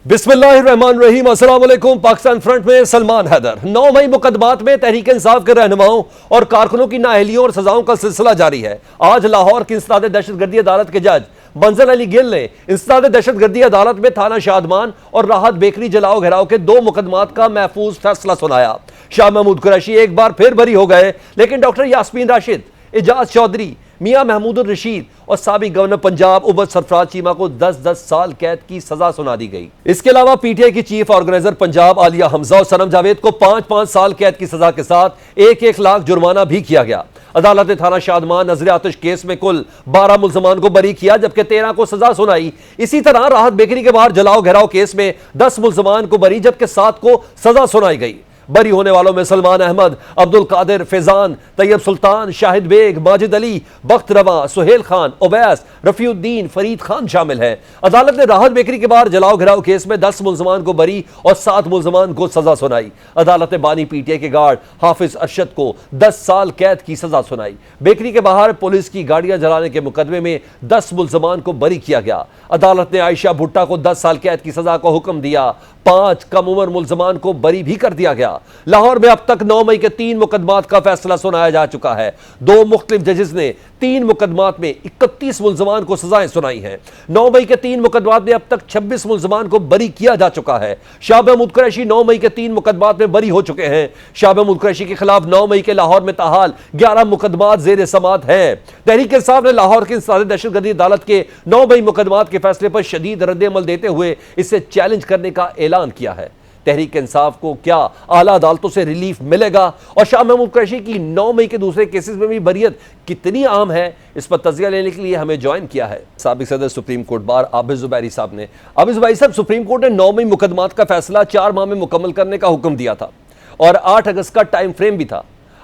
बिस्मिल्लाहिर्रहमानिर्रहीम। अस्सलाम वालेकुम। पाकिस्तान फ्रंट में सलमान हैदर। 9 मई मुकदमात में तहरीक इंसाफ के रहनुमाओं और कारकुनों की नाअहलियों और सजाओं का सिलसिला जारी है। आज लाहौर की इंसदाद दहशतगर्दी अदालत के जज मंजर अली गिल ने इंसदाद दहशतगर्दी अदालत में थाना शादमान और राहत बेकरी जलाओ घेराव के 2 मुकदमात का महफूज फैसला सुनाया। शाह महमूद कुरैशी एक बार फिर बरी हो गए, लेकिन डॉक्टर यास्मीन राशिद, एजाज चौधरी, मियां महमूद रशीद और साबिक गवर्नर पंजाब उबद सरफराज चीमा को 10-10 साल कैद की सजा सुना दी गई। इसके अलावा पीटीआई की चीफ ऑर्गेनाइजर पंजाब आलिया हमजा और सनम जावेद को 5-5 साल कैद की सजा के साथ 1-1 लाख जुर्माना भी किया गया। अदालत ने थाना शादमान नजर आतिश केस में कुल 12 मुल्जमान को बरी किया, जबकि 13 को सजा सुनाई। इसी तरह राहत बेकरी के बाहर जलाओ घेराव केस में 10 मुल्जमान को बरी, जबकि 7 को सजा सुनाई गई। बरी होने वालों में सलमान अहमद, अब्दुल कादिर, फैजान, तैयब सुल्तान, शाहिद बेग, माजिद अली, बख्त रवा, सुहेल खान, ओवैस, रफीउद्दीन, फरीद खान शामिल हैं। अदालत ने राहत बेकरी के बाहर जलाओ घिराव केस में 10 मुल्जमान को बरी और 7 मुल्जमान को सजा सुनाई। अदालत ने बानी पीटीआई के गार्ड हाफिज अरशद को 10 साल कैद की सजा सुनाई। बेकरी के बाहर पुलिस की गाड़ियां जलाने के मुकदमे में 10 मुल्जमान को बरी किया गया। अदालत ने आयशा भुट्टा को 10 साल कैद की सजा का हुक्म दिया। 5 कम उम्र मुल्जमान को बरी भी कर दिया गया। लाहौर में अब तक 9 मई के 3 मुकदमात का फैसला सुनाया जा चुका है। 2 मुख्तलिफ जजेस ने 3 मुकदमात में 31 मुल्जमान को सजाएं सुनाई हैं। 9 मई के 3 मुकदमात में अब तक 26 मुल्जमान को बरी किया जा चुका है। शाह महमूद कुरैशी 9 मई के 3 मुकदमात में बरी हो चुके हैं। शाह महमूद कुरैशी के खिलाफ 9 मई के लाहौर में ताहाल 11 मुकदमात जेर समाअत हैं। तहरीक इंसाफ ने लाहौर की इंसदाद दहशतगर्दी अदालत के 9 मई मुकदमात के फैसले पर शदीद रद्द-ए-अमल देते हुए इसे चैलेंज करने का ऐलान किया है। तहरीक इंसाफ को क्या आला अदालतों से रिलीफ मिलेगा और शाह महमूद कुरैशी की 9 मई के दूसरे केसेस में भी बरियत कितनी आम है, इस पर तज़किया लेने के लिए हमें ज्वाइन किया है साबिक सदर supreme court bar Abid Zubairi साहब ने। आबिद ज़ुबैरी साहब, सुप्रीम कोर्ट ने 9 मई मुकदमात का फैसला 4 माह में मुकम्मल करने का हुक्म दिया था और 8 अगस्त का टाइम फ्रेम भी था,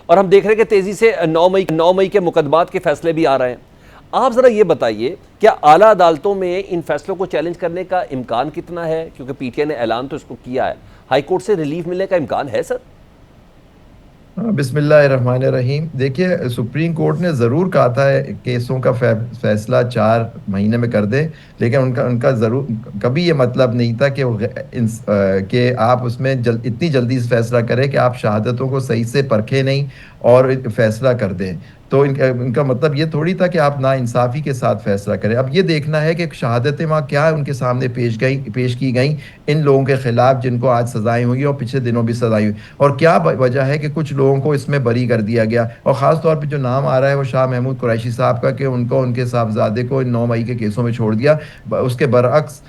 और हम देख रहे हैं कि तेजी से 9 मई के मुकदमात के फैसले भी आ रहे हैं। आप जरा ये बताइए, क्या आला अदालतों में इन फैसलों को चैलेंज करने का इम्कान कितना है? क्योंकि पीटीआई ने ऐलान तो इसको किया है, हाई कोर्ट से रिलीफ मिलने का इम्कान है सर? बिस्मिल्लाहिर्रहमानिर्रहीम। देखिए, सुप्रीम कोर्ट ने ज़रूर कहा था केसों का फैसला 4 महीने में कर दें, लेकिन उनका ज़रूर कभी ये मतलब नहीं था कि आप उसमें इतनी जल्दी से फैसला करें कि आप शहादतों को सही से परखें नहीं और फैसला कर दें। तो इनका मतलब ये थोड़ी था कि आप नाइंसाफ़ी के साथ फैसला करें। अब ये देखना है कि शहादतें वहाँ क्या उनके सामने पेश की गई इन लोगों के ख़िलाफ़ जिनको आज सज़ाएँ हुई और पिछले दिनों भी सज़ाएँ हुई, और क्या वजह है कि कुछ लोगों को इसमें बरी कर दिया गया। और ख़ास तौर पे जो नाम आ रहा है वो शाह महमूद कुरैशी साहब का, कि उनको उनके साहबजादे को इन 9 मई के केसों में छोड़ दिया। उसके बरअक्स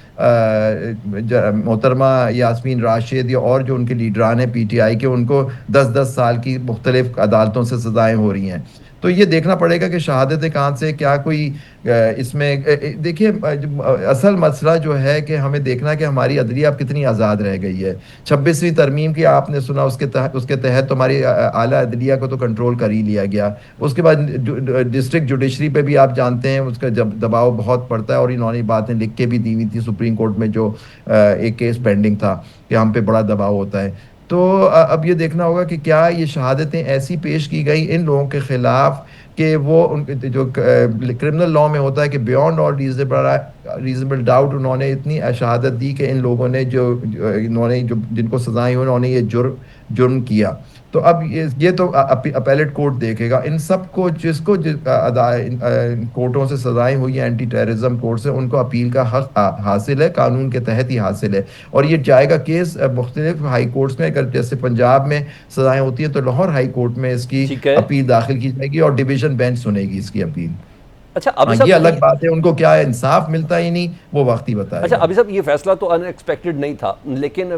मोहतरमा यास्मीन राशिद या और जो उनके लीडरान हैं पीटीआई के, उनको 10-10 साल की मुख्तलिफ अदालतों से सज़ाएँ हो रही हैं। तो ये देखना पड़ेगा कि शहादतें कहाँ से, क्या कोई इसमें देखिए, असल मसला जो है कि हमें देखना है कि हमारी अदलिया अब कितनी आज़ाद रह गई है। 26वीं तरमीम की आपने सुना, उसके तहत तो हमारी आला अदलिया को तो कंट्रोल कर ही लिया गया। उसके बाद डिस्ट्रिक्ट जुडिशरी पे भी आप जानते हैं उसका जब दबाव बहुत पड़ता है, और इन्होंने बातें लिख के भी दी हुई थी सुप्रीम कोर्ट में, जो एक केस पेंडिंग था कि हम पे बड़ा दबाव होता है। तो अब ये देखना होगा कि क्या ये शहादतें ऐसी पेश की गई इन लोगों के ख़िलाफ़ कि वो उनके जो क्रिमिनल लॉ में होता है कि बियॉन्ड ऑल रीजनेबल डाउट उन्होंने इतनी शहादत दी कि इन लोगों ने जिनको सज़ाएं हुई उन्होंने ये जुर्म किया। तो अब ये तो अपीलेट कोर्ट देखेगा इन सब को, जिसको कोर्टों से सज़ाएं हुई हैं, एंटी टेररिज्म कोर्ट से, उनको अपील का हक हासिल है, कानून के तहत ही हासिल है। और ये जाएगा केस मुख्तलिफ हाई कोर्ट्स में। अगर जैसे पंजाब में सज़ाएं होती हैं तो लाहौर हाई कोर्ट में इसकी अपील दाखिल की जाएगी और डिवीज़न बेंच सुनेगी इसकी अपील। अच्छा, अभी ये अलग बात है, उनको क्या इंसाफ मिलता ही नहीं, वो वक्त ही बताएगा। अच्छा, अभी साहब, ये फैसला तो अनएक्सपेक्टेड नहीं था, लेकिन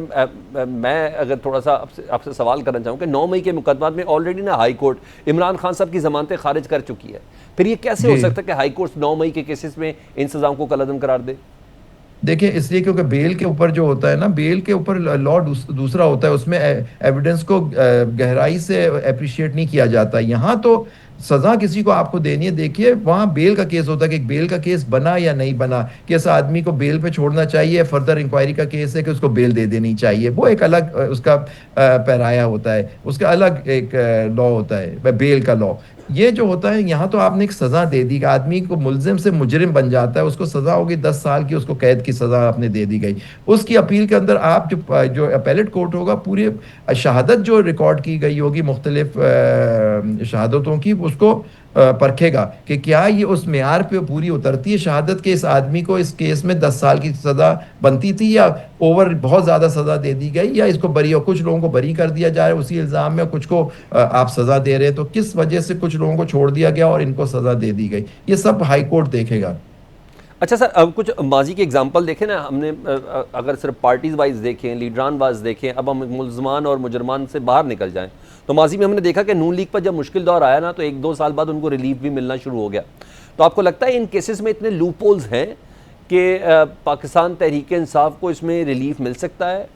मैं अगर थोड़ा सा आपसे सवाल करना चाहूँ कि 9 मई के मुकदमा में ऑलरेडी ना हाई कोर्ट इमरान खान साहब की जमानतें खारिज कर चुकी है, फिर ये कैसे हो सकता है कि हाई कोर्ट 9 मई के केसेस में इन सजाओं को कलअदम करार दे? देखिए, इसलिए क्योंकि बेल के ऊपर जो होता है ना, बेल के ऊपर लॉ दूसरा होता है, उसमें एविडेंस को गहराई से अप्रिशिएट नहीं किया जाता। यहाँ तो सजा किसी को आपको देनी है, देखिए वहाँ बेल का केस होता है कि बेल का केस बना या नहीं बना, कि ऐसा आदमी को बेल पे छोड़ना चाहिए, फर्दर इंक्वायरी का केस है कि उसको बेल दे देनी चाहिए, वो एक अलग उसका पैराया होता है, उसका अलग एक लॉ होता है, बेल का लॉ। ये जो होता है यहाँ तो आपने एक सजा दे दी कि आदमी को मुलजिम से मुजरिम बन जाता है, उसको सजा होगी 10 साल की, उसको कैद की सजा आपने दे दी गई। उसकी अपील के अंदर आप जो अपेलेट कोर्ट होगा, पूरी शहादत जो रिकॉर्ड की गई होगी मुख्तलिफ शहादतों की, उसको परखेगा कि क्या ये उस मेयार पे पूरी उतरती है शहादत के, इस आदमी को इस केस में 10 साल की सज़ा बनती थी या ओवर बहुत ज़्यादा सज़ा दे दी गई, या इसको बरी, और कुछ लोगों को बरी कर दिया जा रहा है उसी इल्ज़ाम में, कुछ को आप सज़ा दे रहे हैं, तो किस वजह से कुछ लोगों को छोड़ दिया गया और इनको सज़ा दे दी गई, ये सब हाई कोर्ट देखेगा। अच्छा सर, अब कुछ माजी के एग्जांपल देखें ना हमने, अगर सिर्फ पार्टीज़ वाइज देखें, लीडरान वाइज देखें, अब हम मुलजमान और मुजरमान से बाहर निकल जाएं, तो माजी में हमने देखा कि नून लीग पर जब मुश्किल दौर आया ना, तो 1-2 साल बाद उनको रिलीफ भी मिलना शुरू हो गया। तो आपको लगता है इन केसेस में इतने लूप होल्स हैं कि पाकिस्तान तहरीक इंसाफ को इसमें रिलीफ मिल सकता है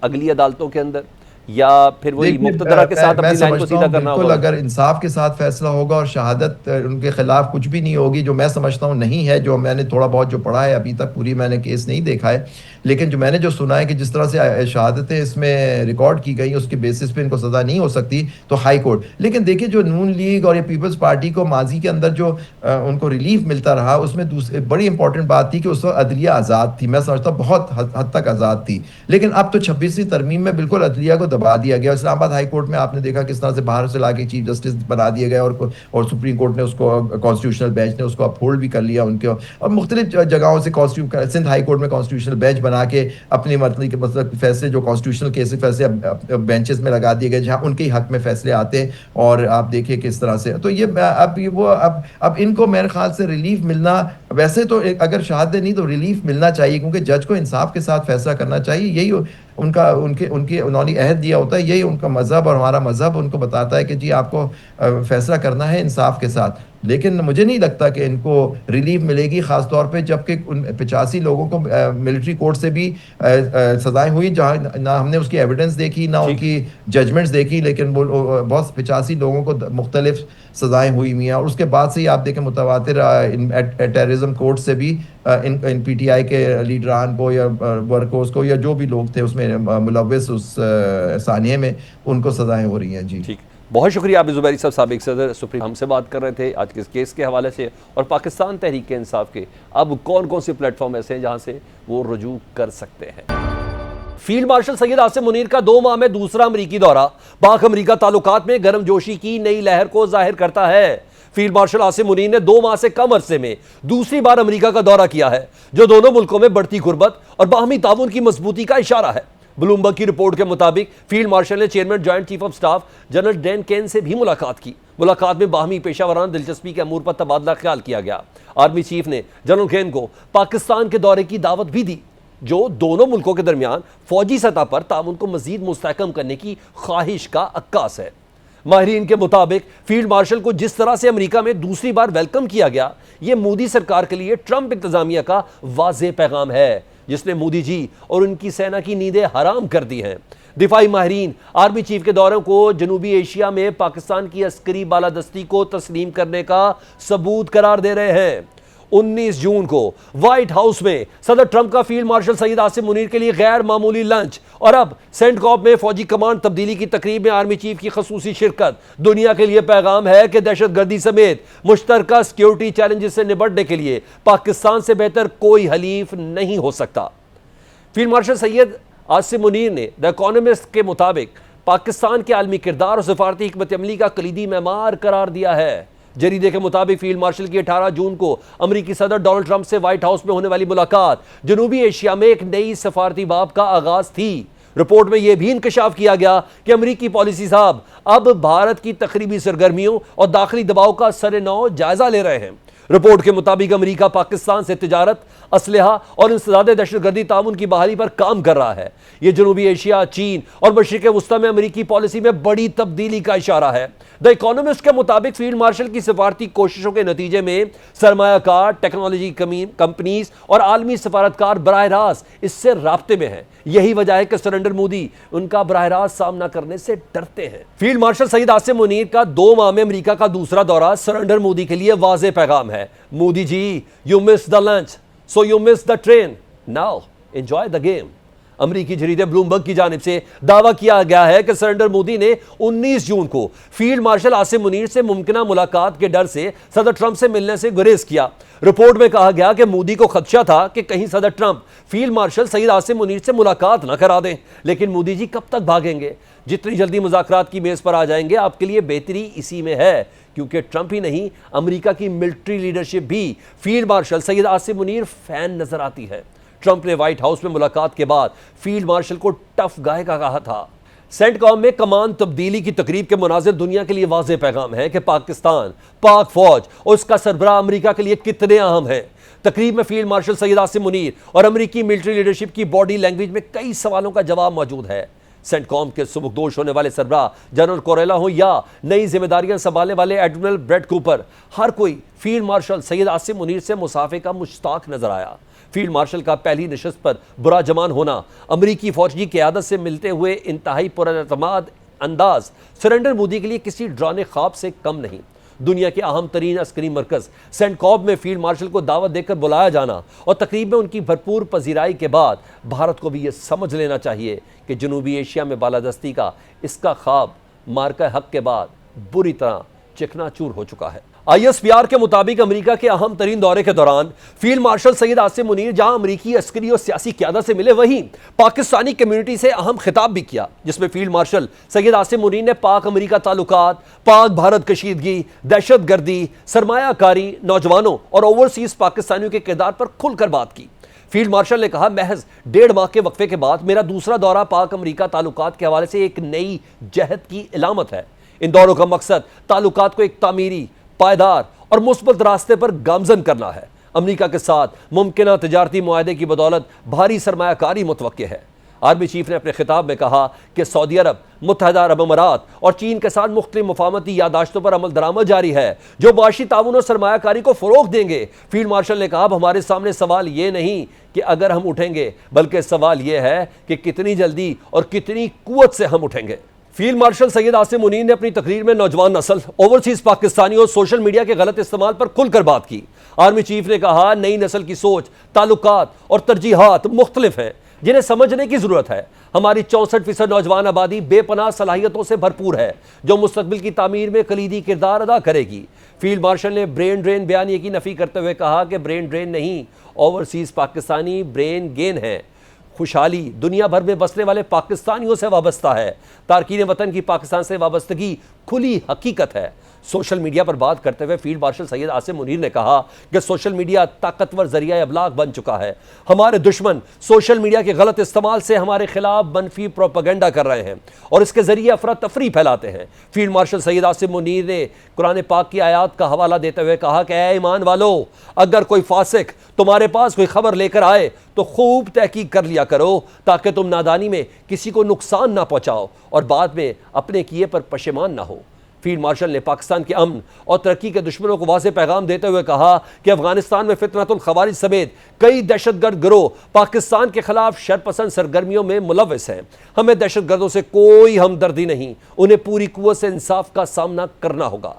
अगली अदालतों के अंदर, या फिर वही मुक्तदरा के साथ अपनी लाइन को सीधा करना होगा? अगर इंसाफ के साथ फैसला होगा और शहादत उनके खिलाफ कुछ भी नहीं होगी, जो मैं समझता हूँ नहीं है, जो मैंने थोड़ा बहुत जो पढ़ा है, अभी तक पूरी मैंने केस नहीं देखा है, लेकिन जो मैंने जो सुना है कि जिस तरह से शहादतें इसमें रिकॉर्ड की गई उसके बेसिस पे इनको सज़ा नहीं हो सकती, तो हाई कोर्ट। लेकिन देखिए जो नून लीग और ये पीपल्स पार्टी को माजी के अंदर जो उनको रिलीफ मिलता रहा, उसमें दूसरी बड़ी इंपॉर्टेंट बात थी कि उस वक्त अदलिया आज़ाद थी, मैं समझता हूँ बहुत हद तक आज़ाद थी। लेकिन अब तो 26वीं तरमीम में बिल्कुल अदलिया को दबा दिया गया। इस्लामाबाद हाई कोर्ट में आपने देखा किस तरह से बाहर से लाके चीफ जस्टिस बना दिया गया, और सुप्रीम कोर्ट ने उसको, कॉन्स्टिट्यूशनल बेंच ने उसको अपहोल्ड भी कर लिया उनके, और मुख्तलिफ जगहों से सिंध हाई कोर्ट में कॉन्स्टिट्यूशनल बेंच बना के अपनी मतलब फैसले जो कॉन्स्टिट्यूशनल केस फैसले बेंचेस में लगा दिए गए जहां उनके हक में फैसले आते हैं, और आप देखिए किस तरह से। तो ये अब इनको मेरे ख्याल से रिलीफ मिलना, वैसे तो अगर शहादत नहीं तो रिलीफ मिलना चाहिए, क्योंकि जज को इंसाफ के साथ फैसला करना चाहिए, यही उन्होंने अहद दिया होता है, यही उनका मजहब और हमारा मजहब उनको बताता है कि जी आपको फैसला करना है इंसाफ के साथ। लेकिन मुझे नहीं लगता कि इनको रिलीफ मिलेगी, ख़ास तौर पे जबकि उन 85 लोगों को मिलिट्री कोर्ट से भी सज़ाएं हुई, जहाँ ना हमने उसकी एविडेंस देखी ना उनकी जजमेंट्स देखी, लेकिन वो बहुत 85 लोगों को मुख्तलिफ सज़ाएं हुई हैं। और उसके बाद से ही आप देखें मुतवातिर टेररिज्म कोर्ट से भी इन PTI के लीडरान को या वर्कर्स को या जो भी लोग थे उसमें मुलव्वस उस सानिये में, उनको सज़ाएं हो रही हैं। जी ठीक, बहुत शुक्रिया। आप ज़ुबैरी साहब साबिक सदर सुप्रीम हमसे बात कर रहे थे आज के इस केस के हवाले से, और पाकिस्तान तहरीक इंसाफ के अब कौन कौन से प्लेटफॉर्म ऐसे हैं जहां से वो रुजू कर सकते हैं। फील्ड मार्शल सैयद आसिम मुनीर का 2 माह में दूसरा अमरीकी दौरा पाक अमरीका ताल्लुकात में गर्मजोशी की नई लहर को जाहिर करता है। फील्ड मार्शल आसिम मुनीर ने 2 माह से कम अरसे में दूसरी बार अमरीका का दौरा किया है, जो दोनों मुल्कों में बढ़ती गुर्बत और बाहमी ताउन की मजबूती का इशारा है। ब्लूमबर्ग की रिपोर्ट के मुताबिक फील्ड मार्शल ने chairman joint chief of staff general Dan Caine से भी मुलाकात की। मुलाकात में बाहमी पेशावराना दिलचस्पी के अमूर पर तबादला ख्याल किया गया। आर्मी चीफ ने जनरल केन को पाकिस्तान के दौरे की दावत भी दी, जो दोनों मुल्कों के दरमियान फौजी सतह पर ताउन को मजीद मुस्तहकम करने की ख्वाहिश का अक्कास है। माहिरीन के मुताबिक फील्ड मार्शल को जिस तरह से अमेरिका में दूसरी बार वेलकम किया गया, यह मोदी सरकार के लिए ट्रंप इंतजामिया का वाज़ेह पैगाम है, जिसने मोदी जी और उनकी सेना की नींदें हराम कर दी हैं। दिफाई माहिरीन आर्मी चीफ के दौरे को जनूबी एशिया में पाकिस्तान की अस्करी बालादस्ती को तस्लीम करने का सबूत करार दे रहे हैं। 19 जून को व्हाइट हाउस में सदर ट्रंप का फील्ड मार्शल सैयद आसिम मुनीर के लिए गैर मामूली लंच, और अब सेंटकॉप में फौजी कमांड तब्दीली की तकरीब में आर्मी चीफ की खसूसी शिरकत दुनिया के लिए पैगाम है कि दहशतगर्दी समेत मुश्तरका सिक्योरिटी चैलेंजेस से निपटने के लिए पाकिस्तान से बेहतर कोई हलीफ नहीं हो सकता। फील्ड मार्शल सैयद आसिम मुनीर ने द इकोनॉमिस्ट के मुताबिक पाकिस्तान के आलमी किरदार और सफारती हिकमत अमली का कलीदी मेमार करार दिया है। जरीदे के मुताबिक फील्ड मार्शल की 18 जून को अमेरिकी सदर डोनाल्ड ट्रंप से व्हाइट हाउस में होने वाली मुलाकात जनूबी एशिया में एक नई सफारती बाब का आगाज थी। रिपोर्ट में यह भी इंकशाफ किया गया कि अमेरिकी पॉलिसी साहब अब भारत की तकरीबी सरगर्मियों और दाखिली दबाव का सरे-नौ जायजा ले रहे हैं। रिपोर्ट के मुताबिक अमेरिका पाकिस्तान से तिजारत, असलहा और इंसदाद दहशतगर्दी ताउन की बहाली पर काम कर रहा है। यह जनूबी एशिया, चीन और मशरिक वस्ता में अमेरिकी पॉलिसी में बड़ी तब्दीली का इशारा है। द इकोनॉमिस्ट के मुताबिक फील्ड मार्शल की सिफारती कोशिशों के नतीजे में सरमायाकार, टेक्नोलॉजी कंपनीज और आलमी सफारतकार बराह रास्त इससे राब्ते में हैं। यही वजह है कि सरेंडर मोदी उनका बराह रास्त सामना करने से डरते हैं। फील्ड मार्शल सईद आसिम मुनीर का 2 माह में अमेरिका का दूसरा दौरा सरेंडर मोदी के लिए वाज़ेह पैगाम है। Modi ji, you miss the lunch so you miss the train, now enjoy the game. अमेरिकी जरीदे ब्लूमबर्ग की जानिब से दावा किया गया है कि सरेंडर मोदी ने 19 जून को फील्ड मार्शल आसिम मुनीर से मुमकिन मुलाकात के डर से सदर ट्रंप से मिलने से गुरेज किया। रिपोर्ट में कहा गया कि मोदी को खदशा था कि कहीं सदर Trump field marshal Saeed Asim Munir से मुलाकात न करा दें। लेकिन मोदी जी कब तक भागेंगे? जितनी जल्दी मुज़ाकरात की मेज पर आ जाएंगे, आपके लिए बेहतरी इसी में है, क्योंकि ट्रंप ही नहीं, अमेरिका की मिलिट्री लीडरशिप भी field marshal Saeed Asim Munir fan नजर आती है। ट्रंप ने व्हाइट हाउस में मुलाकात के बाद फील्ड मार्शल को टफ गाय का कहा था। सेंटकॉम में कमान तब्दीली की तकरीब के मुनाजिर दुनिया के लिए वाज़ेह पैगाम है कि पाकिस्तान, पाक फौज और उसका सरबराह अमेरिका के लिए कितने अहम है। तकरीब में फील्ड मार्शल सईद आसिम मुनीर और अमेरिकी मिलिट्री लीडरशिप की बॉडी लैंग्वेज में कई सवालों का जवाब मौजूद है। सेंटकॉम के सुबकदोश होने वाले सरबराह जनरल कोरेला हो या नई जिम्मेदारियां संभालने वाले एडमिरल ब्रेड कूपर, हर कोई फील्ड मार्शल सईद आसिम मुनीर से मुसाफे का मुश्ताक नजर आया। फील्ड मार्शल का पहली नशस्त पर बुरा जमान होना, अमेरिकी फौज की क़यादत से मिलते हुए इंतहाई पुरअतमाद अंदाज सरेंडर मोदी के लिए किसी डराने ख्वाब से कम नहीं। दुनिया के अहम तरीन अस्करी मरकज सेंटकॉम में फील्ड मार्शल को दावत देकर बुलाया जाना और तकरीब में उनकी भरपूर पजीराई के बाद भारत को भी यह समझ लेना चाहिए कि जनूबी एशिया में बालादस्ती का इसका ख्वाब मार्का हक के बाद बुरी तरह चिकनाचूर हो चुका है। ISPR के मुताबिक अमेरिका के अहम तरीन दौरे के दौरान फील्ड मार्शल सईद आसिम मुनीर जहां अमेरिकी अस्करी और सियासी क़यादत से मिले, वहीं पाकिस्तानी कम्युनिटी से अहम खिताब भी किया, जिसमें फील्ड मार्शल सईद आसिम मुनीर ने पाक अमेरिका ताल्लुकात, पाक भारत कशीदगी, दहशतगर्दी, सरमायाकारी, नौजवानों और ओवरसीज पाकिस्तानियों के किरदार पर खुलकर बात की। फील्ड मार्शल ने कहा, महज 1.5 माह के वक्फे के बाद मेरा दूसरा दौरा पाक अमेरिका ताल्लुकात के हवाले से एक नई जहद की इलामत है। इन दौरों का मकसद ताल्लुकात को एक तामीरी, पायदार और मुस्बत रास्ते पर गामजन करना है। अमेरिका के साथ मुमकिन तजारती मुआहदे की बदौलत भारी सरमायाकारी मुतवक्के है। आर्मी चीफ ने अपने खिताब में कहा कि सऊदी अरब, मुत्तहदा अरब अमारात और चीन के साथ मुख्तलिफ मुफाहमती यादाश्तों पर अमल दरामद जारी है, जो माशी ताउन और सरमायाकारी को फ़रोग़ देंगे। फील्ड मार्शल ने कहा, अब हमारे सामने सवाल ये नहीं कि अगर हम उठेंगे, बल्कि सवाल यह है कि कितनी जल्दी और कितनी कुव्वत से हम उठेंगे। फील्ड मार्शल सईद आसिम मुनीर ने अपनी तकरीर में नौजवान नस्ल, ओवरसीज पाकिस्तानियों और सोशल मीडिया के गलत इस्तेमाल पर खुलकर बात की। आर्मी चीफ ने कहा, नई नस्ल की सोच, ताल्लुकात और तरजीहात मुख्तलिफ हैं, जिन्हें समझने की जरूरत है। हमारी 64% नौजवान आबादी बेपनाह सलाहियतों से भरपूर है, जो मुस्तकबिल की तामीर में कलीदी किरदार अदा करेगी। फील्ड मार्शल ने ब्रेन ड्रेन बयानिए की नफी करते हुए कहा कि ब्रेन ड्रेन नहीं, ओवरसीज पाकिस्तानी ब्रेन गेन है। खुशहाली दुनिया भर में बसने वाले पाकिस्तानियों से वाबस्ता है। तारकीन वतन की पाकिस्तान से वाबस्तगी खुली हकीकत है। सोशल मीडिया पर बात करते हुए फील्ड मार्शल सैयद आसिम मुनीर ने कहा कि सोशल मीडिया ताकतवर जरिया अबलाग बन चुका है। हमारे दुश्मन सोशल मीडिया के गलत इस्तेमाल से हमारे खिलाफ मनफी प्रोपेगेंडा कर रहे हैं और इसके जरिए अफरा तफरी फैलाते हैं। फील्ड मार्शल सैयद आसिम मुनीर ने कुरान पाक की आयात का हवाला देते हुए कहा कि ऐ ईमान वालो, अगर कोई फासिक तुम्हारे पास कोई खबर लेकर आए तो खूब तहकीक कर लिया करो, ताकि तुम नादानी में किसी को नुकसान ना पहुंचाओ और बाद में अपने किए पर पशेमान ना हो। फील्ड मार्शल ने पाकिस्तान के अमन और तरक्की के दुश्मनों को वाज़ेह पैगाम देते हुए कहा कि अफगानिस्तान में फितनतुल खवारिज समेत कई दहशतगर्द गिरोह पाकिस्तान के खिलाफ शरपसंद सरगर्मियों में मुलव्वस हैं। हमें दहशतगर्दों से कोई हमदर्दी नहीं, उन्हें पूरी कुव्वत से इंसाफ का सामना करना होगा।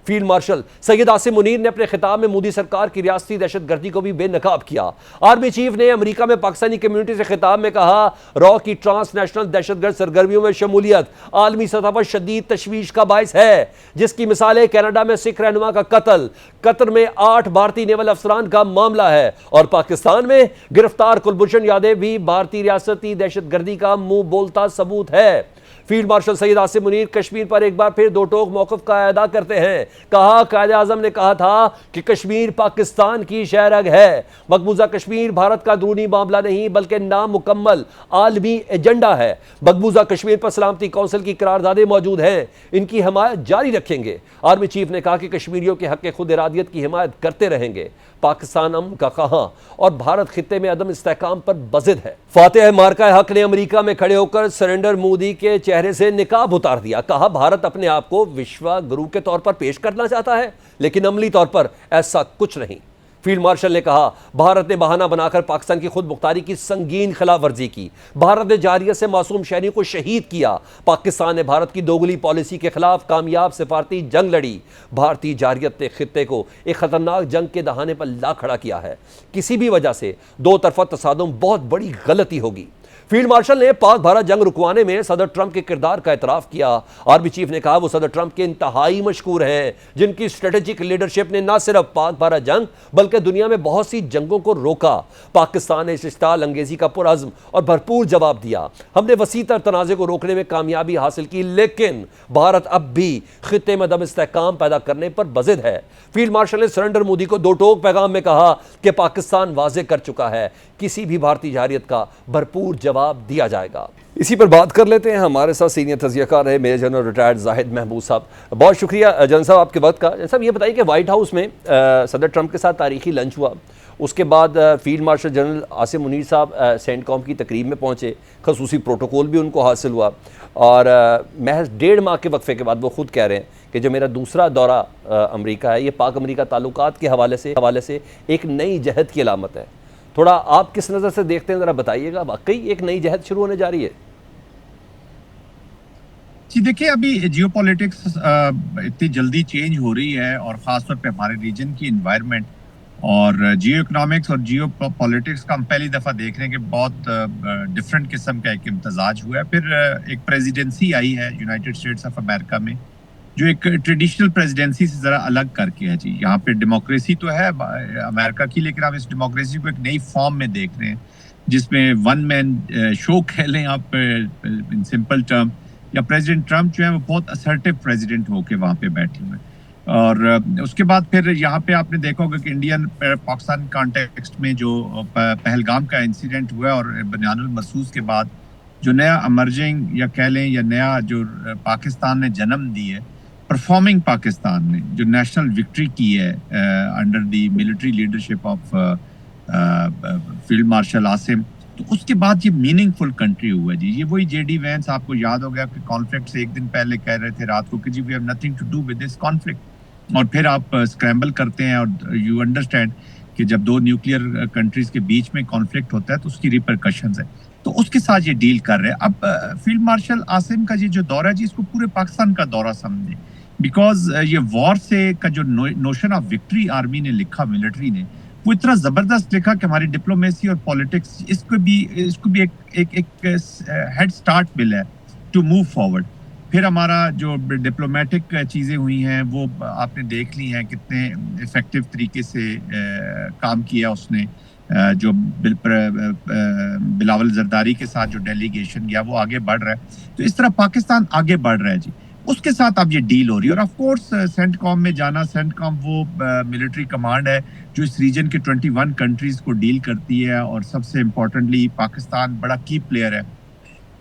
फील्ड मार्शल सैयद आसिम मुनीर ने अपने खिताब में मोदी सरकार की रियासती दहशतगर्दी को भी बेनकाब किया। आर्मी चीफ ने अमेरिका में पाकिस्तानी कम्युनिटी से खिताब में कहा, रॉ की ट्रांसनेशनल दहशतगर्द सरगर्मियों में शमूलियत आलमी सतह पर शदीद तशवीश का बायस है, जिसकी मिसाल है कनाडा में सिख रहनुमा का कत्ल, कतर में 8 भारतीय नेवल अफसरान का मामला है और पाकिस्तान में गिरफ्तार कुलभूषण यादव भी भारतीय रियासती दहशतगर्दी का मुंह बोलता सबूत है। फील्ड मार्शल सईद आसिम मुनीर कश्मीर पर एक बार फिर दो टोक मौक़िफ़ का अदा करते हैं। कहा, कायदे आज़म ने कहा था कि कश्मीर पाकिस्तान की शहरग है। मकबूजा कश्मीर भारत का अंदरूनी मामला नहीं बल्कि नामुकम्मल आलमी एजेंडा है। मकबूजा कश्मीर पर सलामती कौंसिल की करारदादें मौजूद हैं, इनकी हिमायत जारी रखेंगे। आर्मी चीफ ने कहा कि कश्मीरियों के हक़ खुद इरादियत की हिमायत करते रहेंगे। पाकिस्तान अमन का कहां और भारत खित्ते में अदम इस्तेहकाम पर बज़िद है। फातेह मार्का हक ने अमेरिका में खड़े होकर सरेंडर मोदी के चेहरे से निकाब उतार दिया। कहा, भारत अपने आप को विश्व गुरु के तौर पर पेश करना चाहता है, लेकिन अमली तौर पर ऐसा कुछ नहीं। फील्ड मार्शल ने कहा, भारत ने बहाना बनाकर पाकिस्तान की खुद मुख्तारी की संगीन खिलाफ वर्जी की। भारत ने जारियत से मासूम शहरियों को शहीद किया। पाकिस्तान ने भारत की दोगली पॉलिसी के खिलाफ कामयाब सिफारती जंग लड़ी। भारतीय जारियत ने खित्ते को एक खतरनाक जंग के दहाने पर ला खड़ा किया है। किसी भी वजह से दो तरफा तसादुम बहुत बड़ी गलती होगी। फील्ड मार्शल ने पाक भारत जंग रुकवाने में सदर ट्रंप के किरदार का एतराफ़ किया। आर्मी चीफ ने कहा, वो सदर ट्रंप के इंतहाई मशकूर हैं, जिनकी स्ट्रेटेजिक लीडरशिप ने न सिर्फ पाक भारत जंग बल्कि दुनिया में बहुत सी जंगों को रोका। पाकिस्तान ने इस इश्ताल अंगेजी का पुरअज़्म और भरपूर जवाब दिया। हमने वसीतर तनाज़े को रोकने में कामयाबी हासिल की, लेकिन भारत अब भी खित्ते में दम इस्तेहकाम पैदा करने पर बज़िद है। फील्ड मार्शल ने सरेंडर मोदी को दो टोक पैगाम में कहा कि पाकिस्तान वाज़े कर चुका है, किसी भी भारतीय जारियत का भरपूर जवाब दिया जाएगा। इसी पर बात कर लेते हैं। हमारे साथ सीनियर तज़कियाकार रहे major general retired Zahid Mahmood साहब। बहुत शुक्रिया जनरल साहब आपके वक्त का। जनरल साहब ये बताइए कि वाइट हाउस में सदर ट्रंप के साथ तारीखी लंच हुआ, उसके बाद field marshal general Asim Munir साहब सेंटकॉम की तकरीब में पहुँचे, खसूसी प्रोटोकॉल भी उनको हासिल हुआ, और महज 1.5 माह के वक्फे के बाद वो खुद कह रहे हैं कि जो मेरा दूसरा दौरा अमेरिका है, ये पाक अमेरिका ताल्लुकात के हवाले से एक नई जहद की अलामत है। थोड़ा आप किस नज़र से देखते हैं, ज़रा बताइएगा, वाकई एक नई जहद शुरू होने जा रही है? जी देखिए, अभी जियोपॉलिटिक्स इतनी जल्दी चेंज हो रही है, और ख़ासतौर पे हमारे रीजन की इन्वायरमेंट और जियो इकोनॉमिक्स और जियो पॉलिटिक्स का हम पहली दफ़ा देख रहे हैं कि बहुत डिफरेंट किस्म का एक इम्तजाज हुआ है। फिर एक प्रेसिडेंसी आई है यूनाइटेड स्टेट्स ऑफ अमेरिका में, जो एक ट्रेडिशनल प्रेसिडेंसी से ज़रा अलग करके है। जी, यहाँ पे डेमोक्रेसी तो है अमेरिका की, लेकिन आप इस डेमोक्रेसी को एक नई फॉर्म में देख रहे हैं, जिसमें वन मैन शो कह लें आप इन सिंपल टर्म, या प्रेसिडेंट ट्रम्प जो है वो बहुत असर्टिव प्रेसिडेंट होके वहाँ पे बैठे हुए हैं। और उसके बाद फिर यहाँ पे आपने देखा होगा कि इंडियन पाकिस्तान कॉन्टेक्स्ट में जो पहलगाम का इंसिडेंट हुआ और बनियानुल मरसूस के बाद जो नया अमर्जिंग या कह लें या नया जो पाकिस्तान ने जन्म दी है, परफॉर्मिंग पाकिस्तान ने जो नेशनल विक्ट्री की है under the military leadership of field marshal Asim, तो उसके बाद ये मीनिंगफुल कंट्री हुआ जी। ये वही जेडी वैंस, आपको याद होगा कि कॉन्फ्लिक्ट से एक दिन पहले कह रहे थे रात को कि जी we have nothing to do with this conflict, और फिर आप स्क्रैम्बल करते हैं और यू अंडरस्टैंड कि जब दो न्यूक्लियर कंट्रीज के बीच में कॉन्फ्लिक्ट होता है तो उसकी रिपरकशंस है, तो उसके साथ ये डील कर रहे हैं। अब फील्ड मार्शल आसिम का ये जो दौरा है जी, इसको पूरे पाकिस्तान का दौरा समझे, बिकॉज ये वॉर से का जो नोशन ऑफ विक्ट्री आर्मी ने लिखा, मिलिट्री ने, वो इतना जबरदस्त लिखा कि हमारी डिप्लोमेसी और पॉलिटिक्स इसको भी एक हेड स्टार्ट मिला है टू मूव फॉरवर्ड। फिर हमारा जो डिप्लोमेटिक चीज़ें हुई हैं वो आपने देख ली हैं, कितने इफेक्टिव तरीके से काम किया उसने। जो बिलावल जरदारी के साथ जो डेलीगेशन गया वो आगे बढ़ रहा है, तो इस तरह पाकिस्तान आगे बढ़ रहा है जी। उसके साथ अब ये डील हो रही है, और ऑफ कोर्स सेंटकॉम में जाना, सेंटकॉम वो मिलिट्री कमांड है जो इस रीजन के 21 कंट्रीज को डील करती है, और सबसे इम्पोर्टेंटली पाकिस्तान बड़ा की प्लेयर है।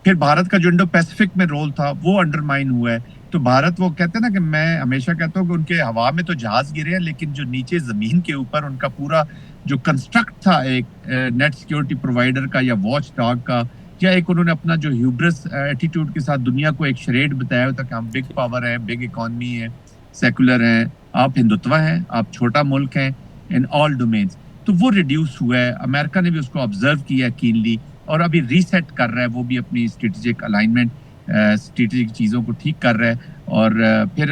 फिर भारत का जो इंडो पैसिफिक में रोल था वो अंडरमाइन हुआ है, तो भारत, वो कहते हैं ना कि मैं हमेशा कहता हूँ कि उनके हवा में तो जहाज गिरे हैं, लेकिन जो नीचे जमीन के ऊपर उनका पूरा जो कंस्ट्रक्ट था एक नेट सिक्योरिटी प्रोवाइडर का या वॉच डॉग का, या एक उन्होंने अपना जो ह्यूब्रस एटीट्यूड के साथ दुनिया को एक शरेड बताया था कि हम बिग पावर है, बिग इकोनॉमी है, सेकुलर हैं, आप हिंदुत्व हैं, आप छोटा मुल्क हैं इन ऑल डोमेन्स, तो वो रिड्यूस हुआ है। अमेरिका ने भी उसको ऑब्जर्व किया कीनली, और अभी रीसेट कर रहा है वो भी अपनी स्ट्रेटेजिक अलाइनमेंट, स्ट्रेटेजिक चीज़ों को ठीक कर रहा है। और फिर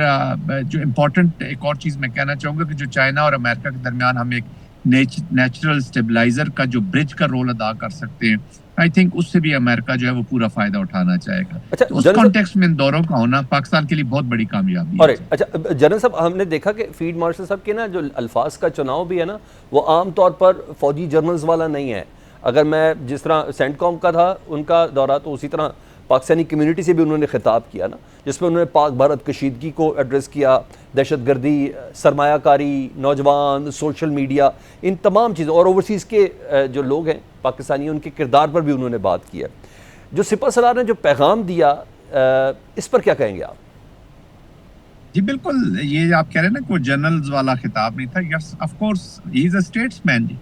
जो इम्पोर्टेंट एक और चीज़ मैं कहना चाहूँगा कि जो चाइना और अमेरिका के दरमियान हम एक नेचुरल स्टेबलाइजर का जो ब्रिज का रोल अदा कर सकते हैं, आई थिंक उससे भी अमेरिका जो है वो पूरा फायदा उठाना चाहेगा। अच्छा, तो उस कॉन्टेक्स्ट में इन दौरों का होना पाकिस्तान के लिए बहुत बड़ी कामयाबी है। अच्छा जनरल साहब, हमने देखा कि फील्ड मार्शल साहब के ना जो अल्फाज का चुनाव भी है ना, वो आम तौर पर फौजी जर्नल्स वाला नहीं है। अगर मैं जिस तरह सेंटकॉम का था उनका दौरा, तो उसी तरह पाकिस्तानी कम्युनिटी से भी उन्होंने खिताब किया ना, जिसमें उन्होंने पाक भारत कशीदगी को एड्रेस किया, दहशतगर्दी, सरमायाकारी, नौजवान, सोशल मीडिया, इन तमाम चीज़ों, और ओवरसीज़ के जो लोग हैं पाकिस्तानी, उनके किरदार पर भी उन्होंने बात की है। जो सिपह सलार ने जो पैगाम दिया, इस पर क्या कहेंगे आप? जी बिल्कुल, ये आप कह रहे हैं ना कोई जनरल्स वाला खिताब नहीं था। Yes of course he is a statesman जी,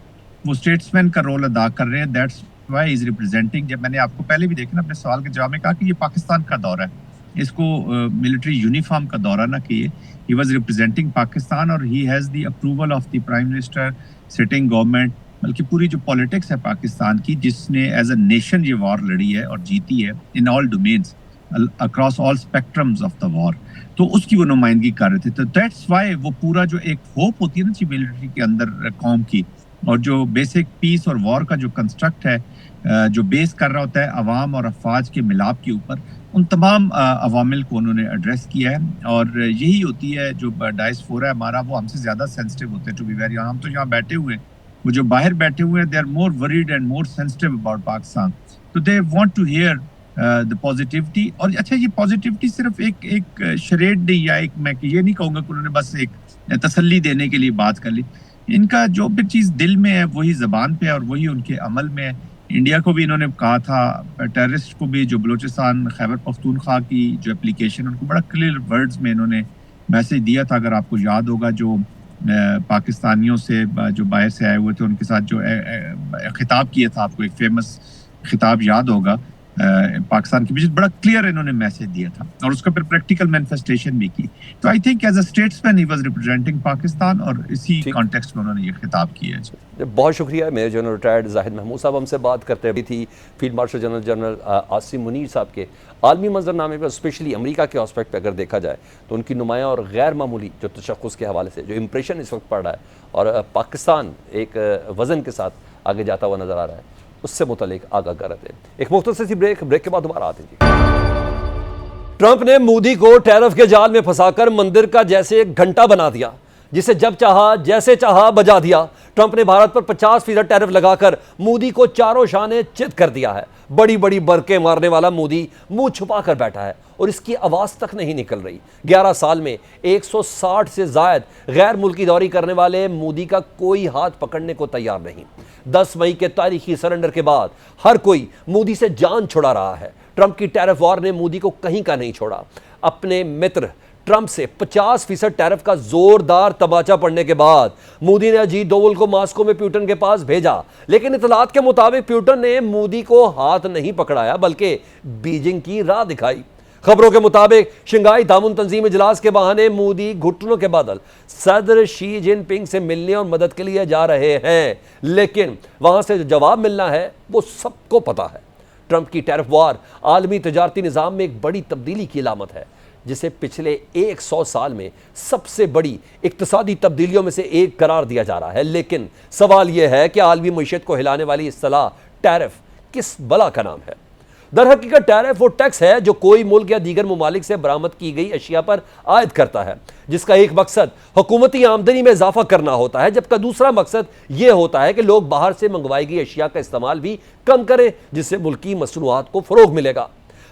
वो स्टेट्समैन का रोल अदा कर रहे हैं। That's why he is representing. जब मैंने आपको पहले भी देखा ना अपने सवाल के जवाब में कहा कि ये पाकिस्तान का दौरा है, इसको मिलिट्री यूनिफॉर्म का दौरा ना किए। ही वाज रिप्रेजेंटिंग पाकिस्तान और he has the approval of the prime minister, sitting government, बल्कि पूरी जो पॉलिटिक्स है पाकिस्तान की, जिसने एज अ नेशन ये वॉर लड़ी है और जीती है in all domains across all spectrums of the war, तो उसकी वो नुमाइंदगी कर रहे थे। तो दैट्स व्हाई वो पूरा जो एक होप होती है ना मिलिट्री के अंदर कौम की, और जो बेसिक पीस और वॉर का जो कंस्ट्रक्ट है, जो बेस कर रहा होता है अवाम और अफवाज के मिलाप के ऊपर, उन तमाम अवामिल को उन्होंने एड्रेस किया है। और यही होती है जो डायस्पोरा है हमारा, वो हमसे ज़्यादा सेंसिटिव होते हैं टू बी वेरी। हम तो यहाँ बैठे हुए हैं, वो जो बाहर बैठे हुए हैं, they are more worried and more sensitive about Pakistan. तो they want to hear the positivity. और अच्छा, ये पॉजिटिविटी सिर्फ एक शरेड नहीं, या एक, मैं ये नहीं कहूँगा कि उन्होंने बस एक तसल्ली देने के लिए बात कर ली। इनका जो भी चीज़ दिल में है वही ज़बान पे है और वही उनके अमल में है। इंडिया को भी इन्होंने कहा था, टेररिस्ट को भी, जो बलूचिस्तान खैबर पख्तूनख्वा की जो एप्लीकेशन, उनको बड़ा क्लियर वर्ड्स में इन्होंने मैसेज दिया था। अगर आपको याद होगा, जो पाकिस्तानियों से जो बाहर से आए हुए थे उनके साथ जो खिताब किया था, आपको एक फेमस खिताब याद होगा पाकिस्तान के बीच, बड़ा क्लियर इन्होंने मैसेज दिया था और उसका फिर प्रैक्टिकल मैनिफेस्टेशन भी की। तो I think as a statesman he was representing Pakistan, और इसी कॉन्टेक्स्ट में उन्होंने ये खिताब किया है। बहुत शुक्रिया। Major general retired Zahid Mahmood साहब हमसे बात करते हुए थी field marshal general Asim Munir साहब के आलमी मंजरनामे पर, स्पेशली अमेरिका के एस्पेक्ट पर अगर देखा जाए तो उनकी नुमाया और गैर मामूली जो तशख़्ख़ुस के हवाले से जो इंप्रेशन इस वक्त पड़ रहा है, और पाकिस्तान एक वज़न के साथ आगे जाता हुआ नज़र आ रहा है, उससे मुतालिक आगाह कर रहे थे। एक मुख्तसर सी ब्रेक के बाद दोबारा आते हैं। ट्रंप ने मोदी को टैरिफ के जाल में फंसाकर मंदिर का जैसे एक घंटा बना दिया, जिसे जब चाहा जैसे चाहा बजा दिया। ट्रंप ने भारत पर 50% टैरिफ लगाकर मोदी को चारों शाने चित कर दिया है। बड़ी बड़ी बरकें मारने वाला मोदी मुंह छुपा कर बैठा है और इसकी आवाज़ तक नहीं निकल रही। 11 साल में 160 से ज़ायद गैर मुल्की दौरी करने वाले मोदी का कोई हाथ पकड़ने को तैयार नहीं। 10 मई के तारीखी सरेंडर के बाद हर कोई मोदी से जान छुड़ा रहा है। ट्रंप की टैरिफ वॉर ने मोदी को कहीं का नहीं छोड़ा। अपने मित्र ट्रंप से 50% टैरिफ का जोरदार तमाचा पड़ने के बाद मोदी ने अजीत डोवल को मास्को में प्यूटन के पास भेजा, लेकिन इतलात के मुताबिक प्यूटन ने मोदी को हाथ नहीं पकड़ाया बल्कि बीजिंग की राह दिखाई। खबरों के मुताबिक शंघाई तामुन तंजीम इजलास के बहाने मोदी घुटनों के बादल सदर शी जिनपिंग से मिलने और मदद के लिए जा रहे हैं, लेकिन वहां से जो जवाब मिलना है वो सबको पता है। ट्रंप की टैरिफ वॉर आलमी तजारती निज़ाम में एक बड़ी तब्दीली की अलामत है, जिसे पिछले 100 साल में सबसे बड़ी इक्तिसादी तब्दीलियों में से एक करार दिया जा रहा है। लेकिन सवाल यह है कि आलमी मईशत को हिलाने वाली इस्तिलाह टैरिफ किस बला का नाम है? दरहकीकत टैरिफ वो टैक्स है जो कोई मुल्क या दीगर ममालिक से बरामद की गई अशिया पर आयद करता है, जिसका एक मकसद हुकूमती आमदनी में इजाफा करना होता है, जबकि दूसरा मकसद यह होता है कि लोग बाहर से मंगवाई गई अशिया का इस्तेमाल भी कम करें, जिससे मुल्की मसनूआत को फरोग मिलेगा।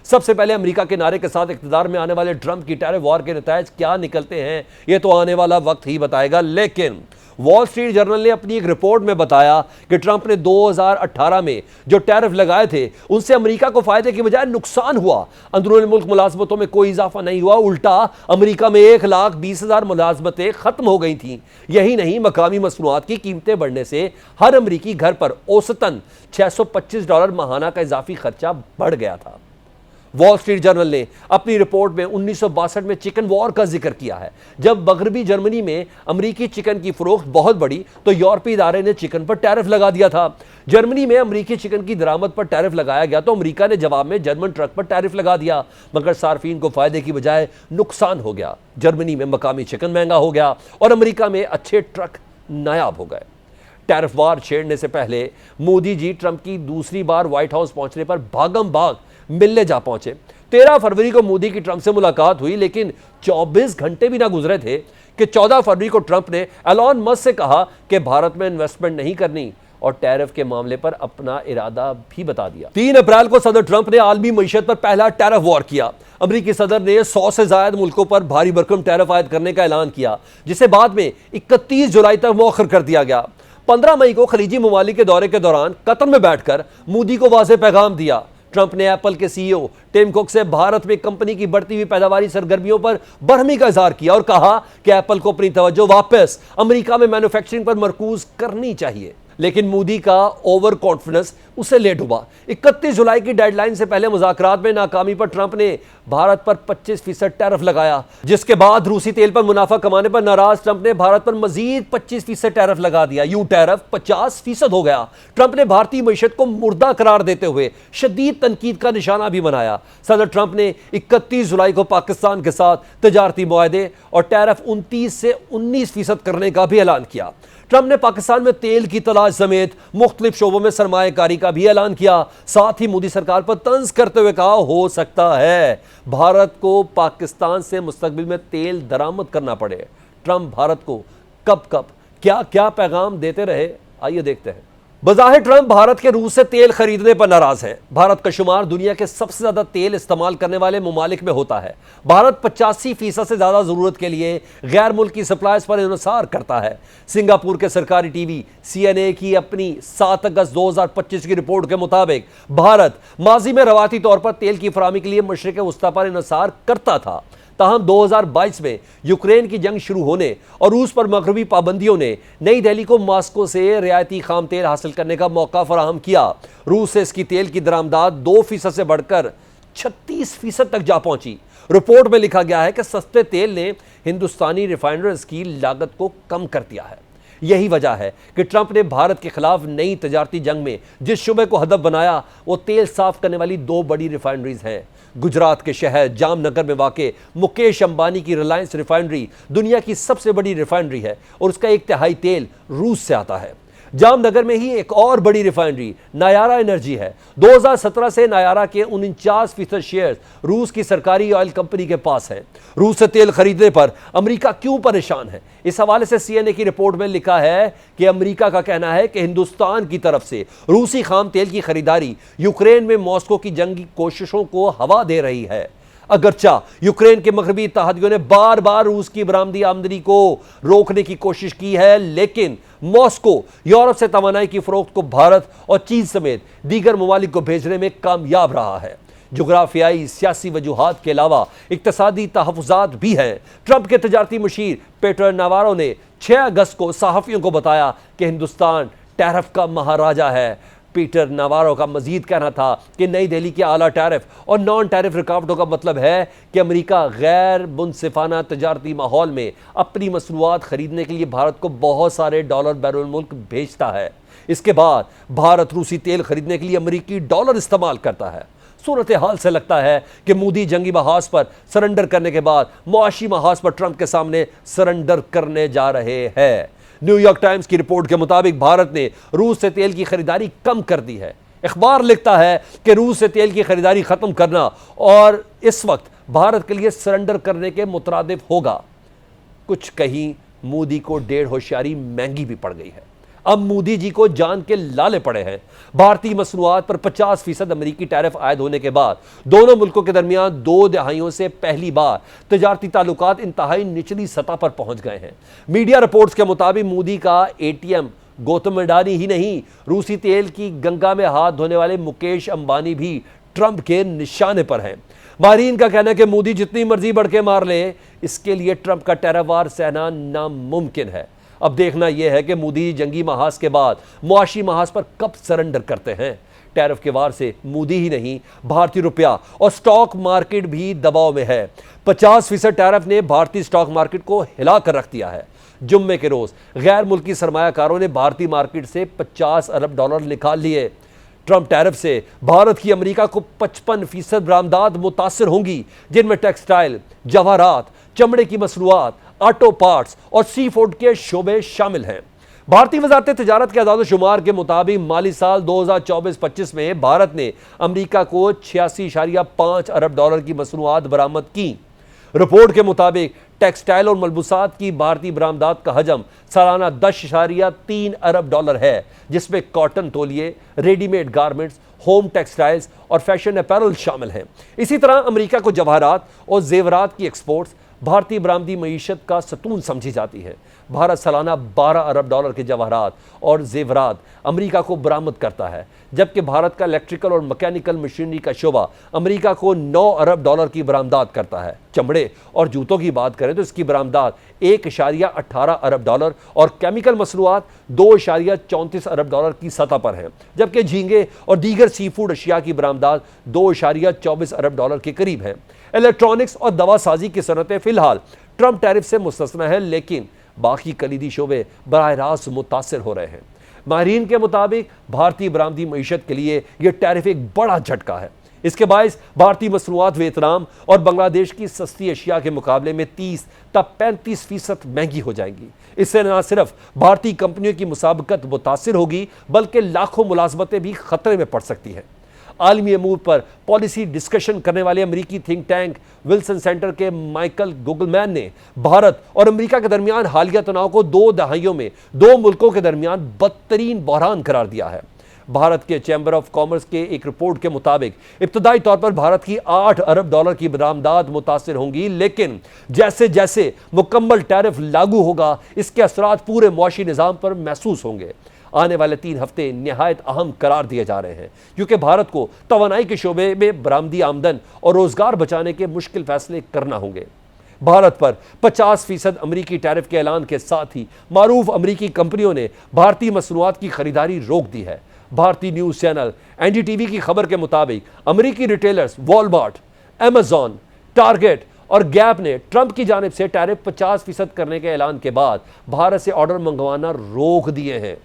सबसे पहले अमेरिका के नारे के साथ इक़्तिदार में आने वाले ट्रंप की टैरिफ वॉर के नतायज क्या निकलते हैं, यह तो आने वाला वक्त ही बताएगा। लेकिन वॉल स्ट्रीट जर्नल ने अपनी एक रिपोर्ट में बताया कि ट्रंप ने 2018 में जो टैरिफ लगाए थे उनसे अमेरिका को फायदे की बजाय नुकसान हुआ। अंदरूनी मुल्क मुलाजमतों में कोई इजाफा नहीं हुआ, उल्टा अमेरिका में 1,20,000 मुलाजमतें खत्म हो गई थीं। यही नहीं, मकामी मसनूआत की कीमतें बढ़ने से हर अमरीकी घर पर औसतन $625 माहाना का इजाफी खर्चा बढ़ गया था। वॉल स्ट्रीट जर्नल ने अपनी रिपोर्ट में 1962 में चिकन वॉर का जिक्र किया है। जब मगरबी जर्मनी में अमरीकी चिकन की फरोख्त बहुत बढ़ी तो यूरोपीय इदारे ने चिकन पर टैरिफ लगा दिया था। जर्मनी में अमरीकी चिकन की दरामद पर टैरिफ लगाया गया तो अमरीका ने जवाब में जर्मन ट्रक पर टैरिफ लगा दिया, मगर सार्फिन को फायदे की बजाय नुकसान हो गया। जर्मनी में मकामी चिकन महंगा हो गया और अमरीका में अच्छे ट्रक नायाब हो गए। टैरिफ वॉर छेड़ने से पहले मोदी जी ट्रंप की दूसरी बार व्हाइट हाउस पहुंचने पर भागम भाग मिलने जा पहुंचे। 13 फरवरी को मोदी की ट्रंप से मुलाकात हुई, लेकिन 24 घंटे भी ना गुजरे थे कि 14 फरवरी को ट्रंप ने एलोन मस्क से कहा कि भारत में इन्वेस्टमेंट नहीं करनी और टैरिफ के मामले पर अपना इरादा भी बता दिया। 3 अप्रैल को सदर ट्रंप ने आलमी मईशत पर पहला टैरिफ वॉर किया। अमेरिकी सदर ने 100 से ज्यादा मुल्कों पर भारी भरकम टैरिफ आयद करने का ऐलान किया, जिसे बाद में 31 जुलाई तक मौखर कर दिया गया। 15 मई को खलीजी ममालिक के दौरे के दौरान कतर में बैठकर मोदी को वाज़ेह पैगाम दिया। ट्रंप ने एप्पल के सीईओ टिम कुक से भारत में कंपनी की बढ़ती हुई पैदावारी सरगर्मियों पर बरहमी का इजहार किया और कहा कि एप्पल को अपनी तवज्जो वापस अमेरिका में मैन्युफैक्चरिंग पर मरकूज करनी चाहिए। लेकिन मोदी का ओवर कॉन्फिडेंस उसे ले डूबा। 31 जुलाई की डेडलाइन से पहले मुज़ाकरात में नाकामी पर ट्रंप ने भारत पर 25% टैरिफ लगाया, जिसके बाद रूसी तेल पर मुनाफा कमाने पर नाराज ट्रंप ने भारत पर मजीद 25% टैरिफ लगा दिया। यूं टैरिफ 50% हो गया। ट्रंप ने भारतीय मईशत को मुर्दा करार देते हुए शदीद तनकीद का निशाना भी बनाया। सदर ट्रंप ने 31 जुलाई को पाकिस्तान के साथ तजारती मुआहदे और टैरिफ 29 से 19% करने का भी ऐलान किया। ट्रंप ने पाकिस्तान में तेल की तलाश समेत मुख्तलिफ शोबों में सरमायाकारी का भी ऐलान किया। साथ ही मोदी सरकार पर तंज करते हुए कहा, हो सकता है भारत को पाकिस्तान से मुस्तकबिल में तेल दरामद करना पड़े। ट्रंप भारत को कब कब क्या क्या पैगाम देते रहे, आइए देखते हैं। बज़ाहिर ट्रंप भारत के रूस से तेल खरीदने पर नाराज है। भारत का शुमार दुनिया के सबसे ज्यादा तेल इस्तेमाल करने वाले ममालिक में होता है। भारत 85% से ज्यादा जरूरत के लिए गैर मुल्की सप्लाईज पर इन्हिसार करता है। सिंगापुर के सरकारी टीवी CNA की अपनी 7 अगस्त 2025 की रिपोर्ट के मुताबिक भारत माजी में रवायती तौर पर तेल की फराहमी के लिए मशरिक वस्ता पर इन्हिसार करता था। ताहम 2022 में यूक्रेन की जंग शुरू होने और रूस पर मगरबी पाबंदियों ने नई दिल्ली को मॉस्को से रियायती खाम तेल हासिल करने का मौका फराहम किया। रूस से इसकी तेल की दरामदाद 2% से बढ़कर 36% तक जा पहुंची। रिपोर्ट में लिखा गया है कि सस्ते तेल ने हिंदुस्तानी रिफाइनरीज की लागत को कम कर दिया है। यही वजह है कि ट्रंप ने भारत के खिलाफ नई तजारती जंग में जिस शुबे को हदफ बनाया वो तेल साफ करने वाली 2 बड़ी रिफाइनरीज हैं। गुजरात के शहर जामनगर में वाक़े मुकेश अंबानी की रिलायंस रिफाइनरी दुनिया की सबसे बड़ी रिफाइनरी है और उसका 1/3 तेल रूस से आता है। जामनगर में ही एक और बड़ी रिफाइनरी नायारा एनर्जी है। 2017 से नायारा के 49% शेयर रूस की सरकारी ऑयल कंपनी के पास है। रूस से तेल खरीदने पर अमेरिका क्यों परेशान है? इस हवाले से CNA की रिपोर्ट में लिखा है कि अमेरिका का कहना है कि हिंदुस्तान की तरफ से रूसी खाम तेल की खरीदारी यूक्रेन में मॉस्को की जंगी कोशिशों को हवा दे रही है। अगरचा यूक्रेन के मगरबी इत्तेहादियों ने बार बार रूस की बरामदी आमदनी को रोकने की कोशिश की है, लेकिन मॉस्को यूरोप से तवानाई की फरोख्त को भारत और चीन समेत दीगर ममालिक को भेजने में कामयाब रहा है। जोग्राफियाई सियासी वजूहात के अलावा इक्तसादी तहफ़्फ़ुज़ात भी हैं। ट्रंप के तजारती मुशीर पीटर नावारो ने 6 अगस्त को सहाफ़ियों को बताया कि हिंदुस्तान टैरिफ का महाराजा है। पीटर नावारो का मजीद कहना था कि नई दिल्ली के आला टैरिफ और नॉन टैरिफ रुकावटों का मतलब है कि अमेरिका गैर मुनसिफाना तजारती माहौल में अपनी मसनूआत खरीदने के लिए भारत को बहुत सारे डॉलर बैरून मुल्क भेजता है। इसके बाद भारत रूसी तेल खरीदने के लिए अमेरिकी डॉलर इस्तेमाल करता है। सूरत हाल से लगता है कि मोदी जंगी महाज पर सरेंडर करने के बाद मुआशी महाज पर ट्रंप के सामने सरेंडर करने जा रहे हैं। न्यूयॉर्क टाइम्स की रिपोर्ट के मुताबिक भारत ने रूस से तेल की खरीदारी कम कर दी है। अखबार लिखता है कि रूस से तेल की खरीदारी खत्म करना और इस वक्त भारत के लिए सरेंडर करने के मुतरादिफ होगा। कुछ कहीं मोदी को 1.5 होशियारी महंगी भी पड़ गई है। अब मोदी जी को जान के लाले पड़े हैं। भारतीय मसनूआत पर 50% अमेरिकी टैरिफ आयद होने के बाद दोनों मुल्कों के दरमियान 2 दहाइयों से पहली बार तजारती ताल्लुकात इंतहाई निचली सतह पर पहुंच गए हैं। मीडिया रिपोर्ट्स के मुताबिक मोदी का ATM गौतम अडानी ही नहीं, रूसी तेल की गंगा में हाथ धोने वाले मुकेश अंबानी भी ट्रंप के निशाने पर हैं। माहिरीन का कहना है कि मोदी जितनी मर्जी बढ़ के मार ले, इसके लिए ट्रंप का टैरिफ वार सहना नामुमकिन है। अब देखना यह है कि मोदी जंगी महाज के बाद मुआशी महाज पर कब सरेंडर करते हैं। टैरिफ के वार से मोदी ही नहीं, भारतीय रुपया और स्टॉक मार्केट भी दबाव में है। 50% टैरिफ ने भारतीय स्टॉक मार्केट को हिला कर रख दिया है। जुम्मे के रोज गैर मुल्की सरमायाकारों ने भारतीय मार्केट से 50 अरब डॉलर निकाल लिए। ट्रंप टैरिफ से भारत की अमेरिका को 55% बरामदात मुतासर होंगी, जिनमें टेक्सटाइल, जवाहरात, चमड़े की मसनूआत, ऑटो पार्ट्स और सी फूड के शोबे शामिल हैं। भारतीय वजारत तिजारत के आदाद शुमार के मुताबिक माली साल 2024-25 में भारत ने अमेरिका को 86.5 अरब डॉलर की मसनूआत बरामद की। रिपोर्ट के मुताबिक टेक्सटाइल और मलबूसात की भारतीय बरामदात का हजम सालाना 10.3 अरब डॉलर है, जिसमें कॉटन तौलिए, रेडीमेड गारमेंट्स, होम टेक्सटाइल्स और फैशन अपैरल शामिल हैं। इसी तरह अमेरिका को जवाहरात और जेवरात की एक्सपोर्ट्स भारतीय बरामदी मईशत का सतून समझी जाती है। भारत सालाना 12 अरब डॉलर के जवाहरात और जेवरात अमेरिका को बरामद करता है, जबकि भारत का इलेक्ट्रिकल और मैकेनिकल मशीनरी का शोबा अमेरिका को 9 अरब डॉलर की बरामदात करता है। चमड़े और जूतों की बात करें तो इसकी बरामदात 1.18 अरब डॉलर और केमिकल मसनूआत 2.34 अरब डॉलर की सतह पर है, जबकि झींगे और दीगर सी फूड अशिया की बरामदात 2.24 अरब डॉलर के करीब है। इलेक्ट्रॉनिक्स और दवा साजी की सनतें फिलहाल ट्रंप टैरिफ से मुस्तस्ना है, लेकिन बाकी कलीदी शोबे बराह रास्त मुतासिर हो रहे हैं। माहिरीन के मुताबिक भारतीय बरामदी मईशत के लिए यह टैरिफ एक बड़ा झटका है। इसके बायस भारतीय मसनूआत वियतनाम और बांग्लादेश की सस्ती अशिया के मुकाबले में 30 तक 35% महंगी हो जाएंगी। इससे न सिर्फ भारतीय कंपनियों की मुसाबकत मुतासिर होगी, बल्कि लाखों मुलाजमतें भी खतरे में पड़ सकती हैं। आलमी अमूर पर पॉलिसी डिस्कशन करने वाले अमेरिकी थिंक टैंक विल्सन सेंटर के माइकल गुगलमैन ने भारत और अमेरिका के दरमियान हालिया तनाव को 2 दहाइयों में 2 मुल्कों के दरमियान बदतरीन बहरान करार दिया है। भारत के चैम्बर ऑफ कॉमर्स के एक रिपोर्ट के मुताबिक इब्तदाई तौर पर भारत की 8 अरब डॉलर की बरामदात मुतासिर होंगी, लेकिन जैसे जैसे मुकम्मल टैरिफ लागू होगा, इसके असरात पूरे मुआशी निज़ाम पर महसूस होंगे। आने वाले 3 हफ्ते निहायत अहम करार दिए जा रहे हैं, क्योंकि भारत को तवानाई के शोबे में बरामदी आमदन और रोजगार बचाने के मुश्किल फैसले करना होंगे। भारत पर 50% अमरीकी टैरिफ के ऐलान के साथ ही मारूफ अमरीकी कंपनियों ने भारतीय मसनूआत की खरीदारी रोक दी है। भारतीय न्यूज चैनल एनडीटीवी की खबर के मुताबिक अमरीकी रिटेलर्स वॉलमार्ट, अमेजॉन, टारगेट और गैप ने ट्रंप की जानिब से टैरिफ 50% करने के ऐलान के बाद भारत से ऑर्डर मंगवाना रोक दिए हैं।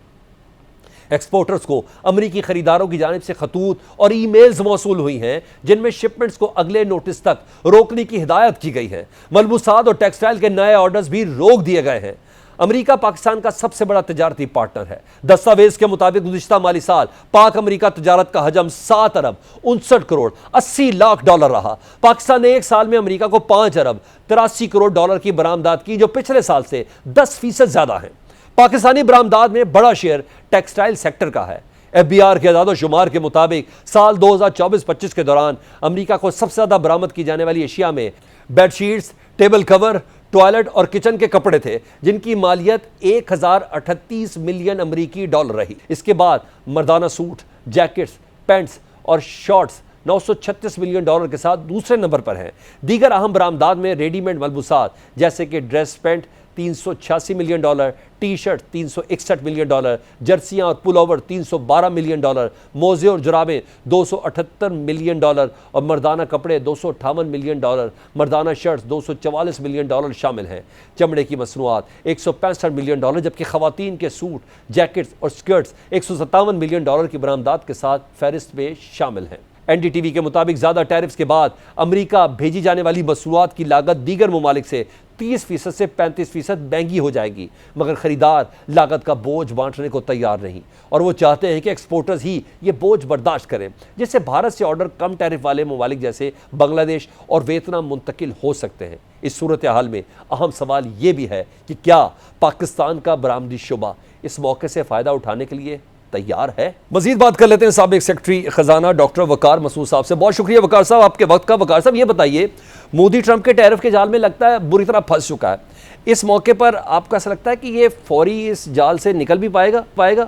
एक्सपोर्टर्स को अमरीकी खरीदारों की जानिब से खतूत और ईमेल्स मौसूल हुई हैं, जिनमें शिपमेंट्स को अगले नोटिस तक रोकने की हिदायत की गई है। मलबूसात और टेक्सटाइल के नए ऑर्डर्स भी रोक दिए गए हैं। अमेरिका पाकिस्तान का सबसे बड़ा तजारती पार्टनर है। दस्तावेज के मुताबिक गुज़िश्ता माली साल पाक अमेरिका तजारत का हजम 7 अरब 59 करोड़ 80 लाख डॉलर रहा। पाकिस्तान ने एक साल में अमेरिका को 5 अरब 83 करोड़ डॉलर की बरामदात की, जो पिछले साल से 10% ज्यादा है। पाकिस्तानी बरामदात में बड़ा शेयर टेक्सटाइल सेक्टर का है। एफबीआर के आदाद-ओ-शुमार के मुताबिक साल 2024-25 के दौरान अमेरिका को सबसे ज्यादा बरामद की जाने वाली एशिया में बेडशीट्स, टेबल कवर, टॉयलेट और किचन के कपड़े थे, जिनकी मालियत 1038 मिलियन अमरीकी डॉलर रही। इसके बाद मर्दाना सूट, जैकेट्स, पैंट्स और शॉर्ट्स 936 मिलियन डॉलर के साथ दूसरे नंबर पर हैं। दीगर अहम बरामदात में रेडीमेड मलबूसात जैसे कि dress pant 386 million dollar, T shirt 361 million dollar, जर्सियां और पुलोवर 312 मिलियन डॉलर, मोजे और जुराबें 278 मिलियन डॉलर और मर्दाना कपड़े 258 मिलियन डॉलर, मर्दाना शर्ट्स 244 मिलियन डॉलर शामिल हैं। चमड़े की मसनूआत 165 मिलियन डॉलर, जबकि खवातीन के सूट, जैकेट्स और स्कर्ट्स 157 मिलियन डॉलर की बरामदात के साथ फहरिस्त में शामिल हैं। एनडीटीवी के मुताबिक ज्यादा टैरिफ्स के बाद अमेरिका भेजी जाने वाली मसनूआत की लागत दीगर ममालिक से 30% से 35% महंगी हो जाएगी, मगर खरीदार लागत का बोझ बांटने को तैयार नहीं और वो चाहते हैं कि एक्सपोर्टर्स ही ये बोझ बर्दाश्त करें, जिससे भारत से ऑर्डर कम टैरिफ वाले ममालिक जैसे बांग्लादेश और वियतनाम मुंतकिल हो सकते हैं। इस सूरत हाल में अहम सवाल ये भी है कि क्या पाकिस्तान का बरामदी शुबा इस मौके से फ़ायदा उठाने के लिए तैयार है। मजीद बात कर लेते हैं साबिक सेक्रेटरी खजाना डॉक्टर वकार मसूद साहब से। बहुत शुक्रिया वकार साहब आपके वक्त का। वकार साहब ये बताइए, मोदी ट्रंप के टैरिफ के जाल में लगता है बुरी तरह फंस चुका है। इस मौके पर आपको ऐसा लगता है कि ये फौरी इस जाल से निकल भी पाएगा?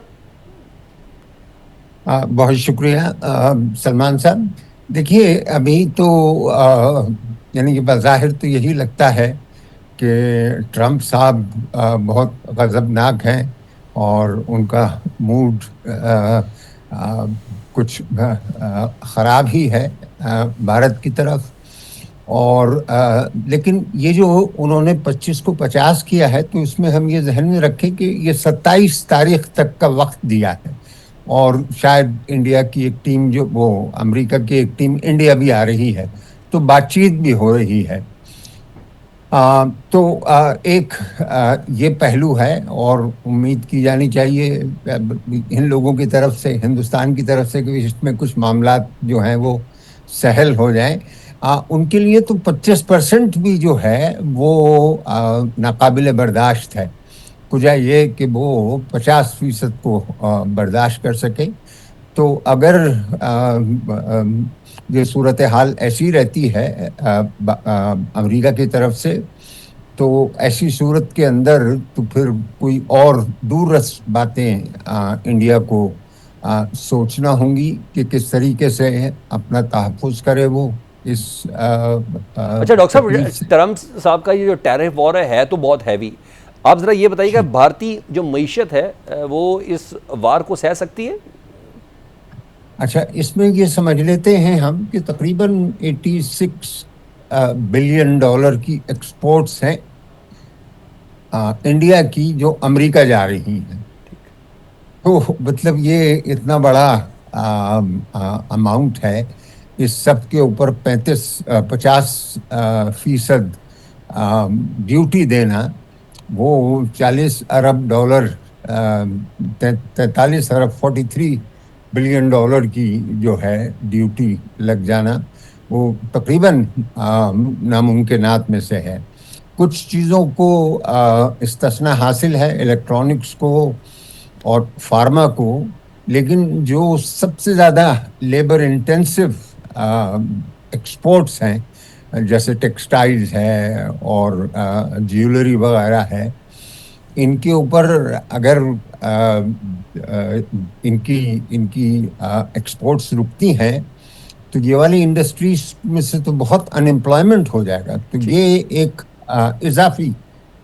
बहुत शुक्रिया सलमान साहब। देखिए, अभी तो यानी कि बज़ाहिर तो यही लगता है कि ट्रंप साहब बहुत गज़बनाक हैं और उनका मूड कुछ ख़राब ही है भारत की तरफ। और लेकिन ये जो उन्होंने 25 को 50 किया है, तो इसमें हम ये जहन में रखें कि ये 27 तारीख तक का वक्त दिया है और शायद इंडिया की एक टीम अमेरिका की एक टीम इंडिया भी आ रही है, तो बातचीत भी हो रही है। एक ये पहलू है और उम्मीद की जानी चाहिए इन लोगों की तरफ से, हिंदुस्तान की तरफ से, कि इसमें कुछ मामला जो हैं वो सहल हो जाएं। उनके लिए तो 25% भी जो है वो नाकाबिले बर्दाश्त है। वजह ये कि वो 50% को बर्दाश्त कर सके। तो अगर ये सूरत हाल ऐसी रहती है अमेरिका की तरफ से, तो ऐसी सूरत के अंदर तो फिर कोई और दूररस बातें इंडिया को सोचना होंगी कि किस तरीके से अपना तहफ़्फ़ुज़ करे वो इस अच्छा डॉक्टर साहब, तकलीफ से। ट्रम्प साहब का ये जो टैरिफ वॉर है तो बहुत हैवी। आप ज़रा ये बताइएगा, भारतीय जो मईशत है वो इस वार को सह सकती है? अच्छा, इसमें ये समझ लेते हैं हम कि तकरीबन 86 बिलियन डॉलर की एक्सपोर्ट्स हैं इंडिया की जो अमेरिका जा रही हैं। तो मतलब ये इतना बड़ा अमाउंट है। इस सब के ऊपर 50% ड्यूटी देना, वो 40 अरब डॉलर 43 अरब 43 बिलियन डॉलर की जो है ड्यूटी लग जाना, वो तकरीबन नामुमकिनात में से है। कुछ चीज़ों को इस्तिस्ना हासिल है, इलेक्ट्रॉनिक्स को और फार्मा को, लेकिन जो सबसे ज़्यादा लेबर इंटेंसिव एक्सपोर्ट्स हैं जैसे टेक्सटाइल्स है और ज्वेलरी वगैरह है, इनके ऊपर अगर इनकी इनकी एक्सपोर्ट्स रुकती हैं तो ये वाली इंडस्ट्रीज में से तो बहुत अनएम्प्लॉयमेंट हो जाएगा। तो ये एक इजाफी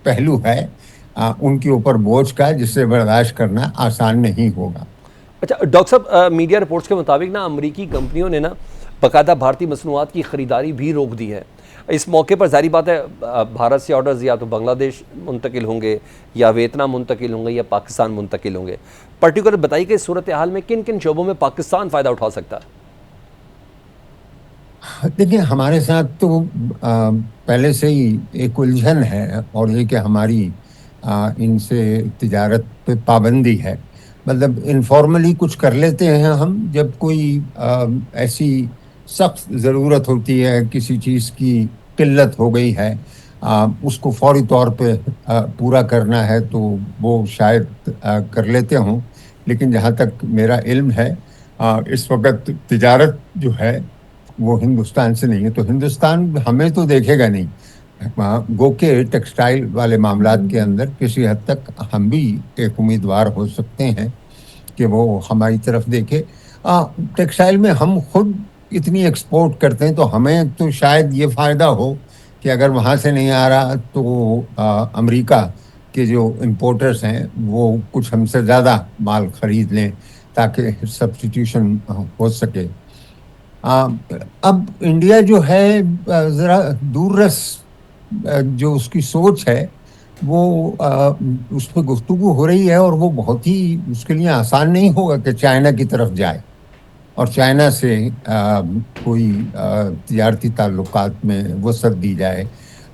पहलू है उनके ऊपर बोझ का, जिससे बर्दाश्त करना आसान नहीं होगा। अच्छा डॉक्टर साहब, मीडिया रिपोर्ट्स के मुताबिक ना अमरीकी कंपनियों ने ना बाकायदा भारतीय मसनूआत की ख़रीदारी भी रोक दी है। इस मौके पर जाहिर बात है भारत से ऑर्डर्स या तो बांग्लादेश मुंतकिल होंगे या वियतनाम मुंतकिल होंगे या पाकिस्तान मुंतकिल होंगे। पर्टिकुलर बताइए कि इस सूरत हाल में किन किन शोबों में पाकिस्तान फ़ायदा उठा सकता है? देखिए, हमारे साथ तो पहले से ही एक उलझन है, और ये कि हमारी इनसे तिजारत पे पाबंदी है। मतलब इनफॉर्मली कुछ कर लेते हैं हम, जब कोई ऐसी सख्त ज़रूरत होती है, किसी चीज़ की किल्लत हो गई है, उसको फौरी तौर पे पूरा करना है, तो वो शायद कर लेते हों। लेकिन जहाँ तक मेरा इल्म है, इस वक्त तिजारत जो है वो हिंदुस्तान से नहीं है। तो हिंदुस्तान हमें तो देखेगा नहीं। गो के टेक्सटाइल वाले मामलात के अंदर किसी हद तक हम भी एक उम्मीदवार हो सकते हैं कि वो हमारी तरफ देखे। टेक्सटाइल में हम खुद इतनी एक्सपोर्ट करते हैं, तो हमें तो शायद ये फ़ायदा हो कि अगर वहाँ से नहीं आ रहा तो अमेरिका के जो इम्पोर्टर्स हैं वो कुछ हमसे ज़्यादा माल ख़रीद लें, ताकि सब्स्टिट्यूशन हो सके। अब इंडिया जो है ज़रा दूररस जो उसकी सोच है, वो उस पर गुफ्तगू हो रही है, और वो बहुत ही उसके लिए आसान नहीं होगा कि चाइना की तरफ जाए और चाइना से कोई तिजारती ताल्लुकात में वसअत दी जाए।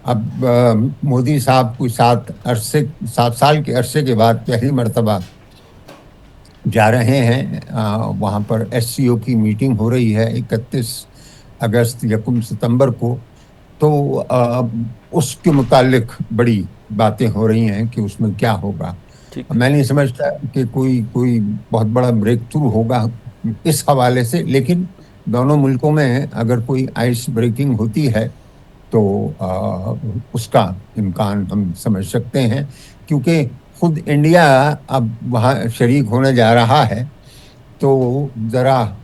अब मोदी साहब कोई 7 साल के अरसे के बाद पहली मरतबा जा रहे हैं, वहाँ पर SCO की मीटिंग हो रही है 31 अगस्त या 1 सितंबर को। तो उसके मुतालिक बड़ी बातें हो रही हैं कि उसमें क्या होगा। मैं नहीं समझता कि कोई बहुत बड़ा ब्रेक थ्रू होगा इस हवाले से, लेकिन दोनों मुल्कों में अगर कोई आइस ब्रेकिंग होती है तो उसका इम्कान हम समझ सकते हैं, क्योंकि खुद इंडिया अब वहाँ शरीक होने जा रहा है, तो ज़रा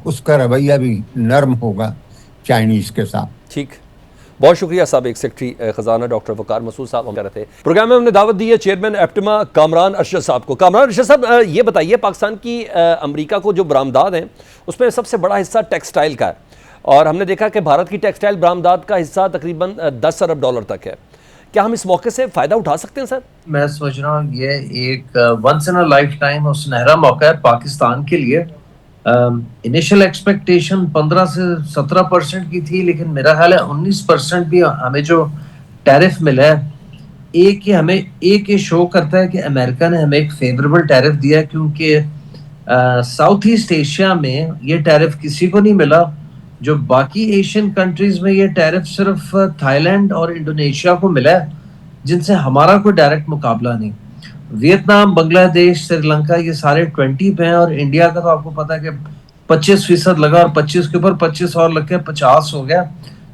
उसका रवैया भी नरम होगा चाइनीज़ के साथ। ठीक, बहुत शुक्रिया साबिक सेक्रेटरी ख़जाना डॉक्टर वकार मसूद साहब हम रहे थे। प्रोग्राम में हमने दावत दी है चेयरमैन एप्टिमा कामरान अरशद साहब को। कामरान अरशद साहब, ये बताइए, पाकिस्तान की अमेरिका को जो बरामदात हैं उसमें सबसे बड़ा हिस्सा टेक्सटाइल का है, और हमने देखा कि भारत की टेक्सटाइल बरामदात का हिस्सा तकरीबन 10 अरब डॉलर तक है। क्या हम इस मौके से फ़ायदा उठा सकते हैं सर? मैं सोच रहा हूँ ये एक once in a life time और सुनहरा मौका है पाकिस्तान के लिए। इनिशियल एक्सपेक्टेशन 15 से 17% की थी, लेकिन मेरा ख्याल है 19% भी हमें जो टैरिफ मिला है, एक ये शो करता है कि अमेरिका ने हमें एक फेवरेबल टैरिफ दिया, क्योंकि साउथ ईस्ट एशिया में ये टैरिफ किसी को नहीं मिला, जो बाकी एशियन कंट्रीज में ये टैरिफ सिर्फ थाईलैंड और इंडोनेशिया को मिला है, जिनसे हमारा कोई डायरेक्ट मुकाबला नहीं। वियतनाम, बांग्लादेश, श्रीलंका ये सारे 20 पे हैं, और इंडिया का तो आपको पता है कि 25% लगा, और 25 के ऊपर 25 और लग के 50 हो गया।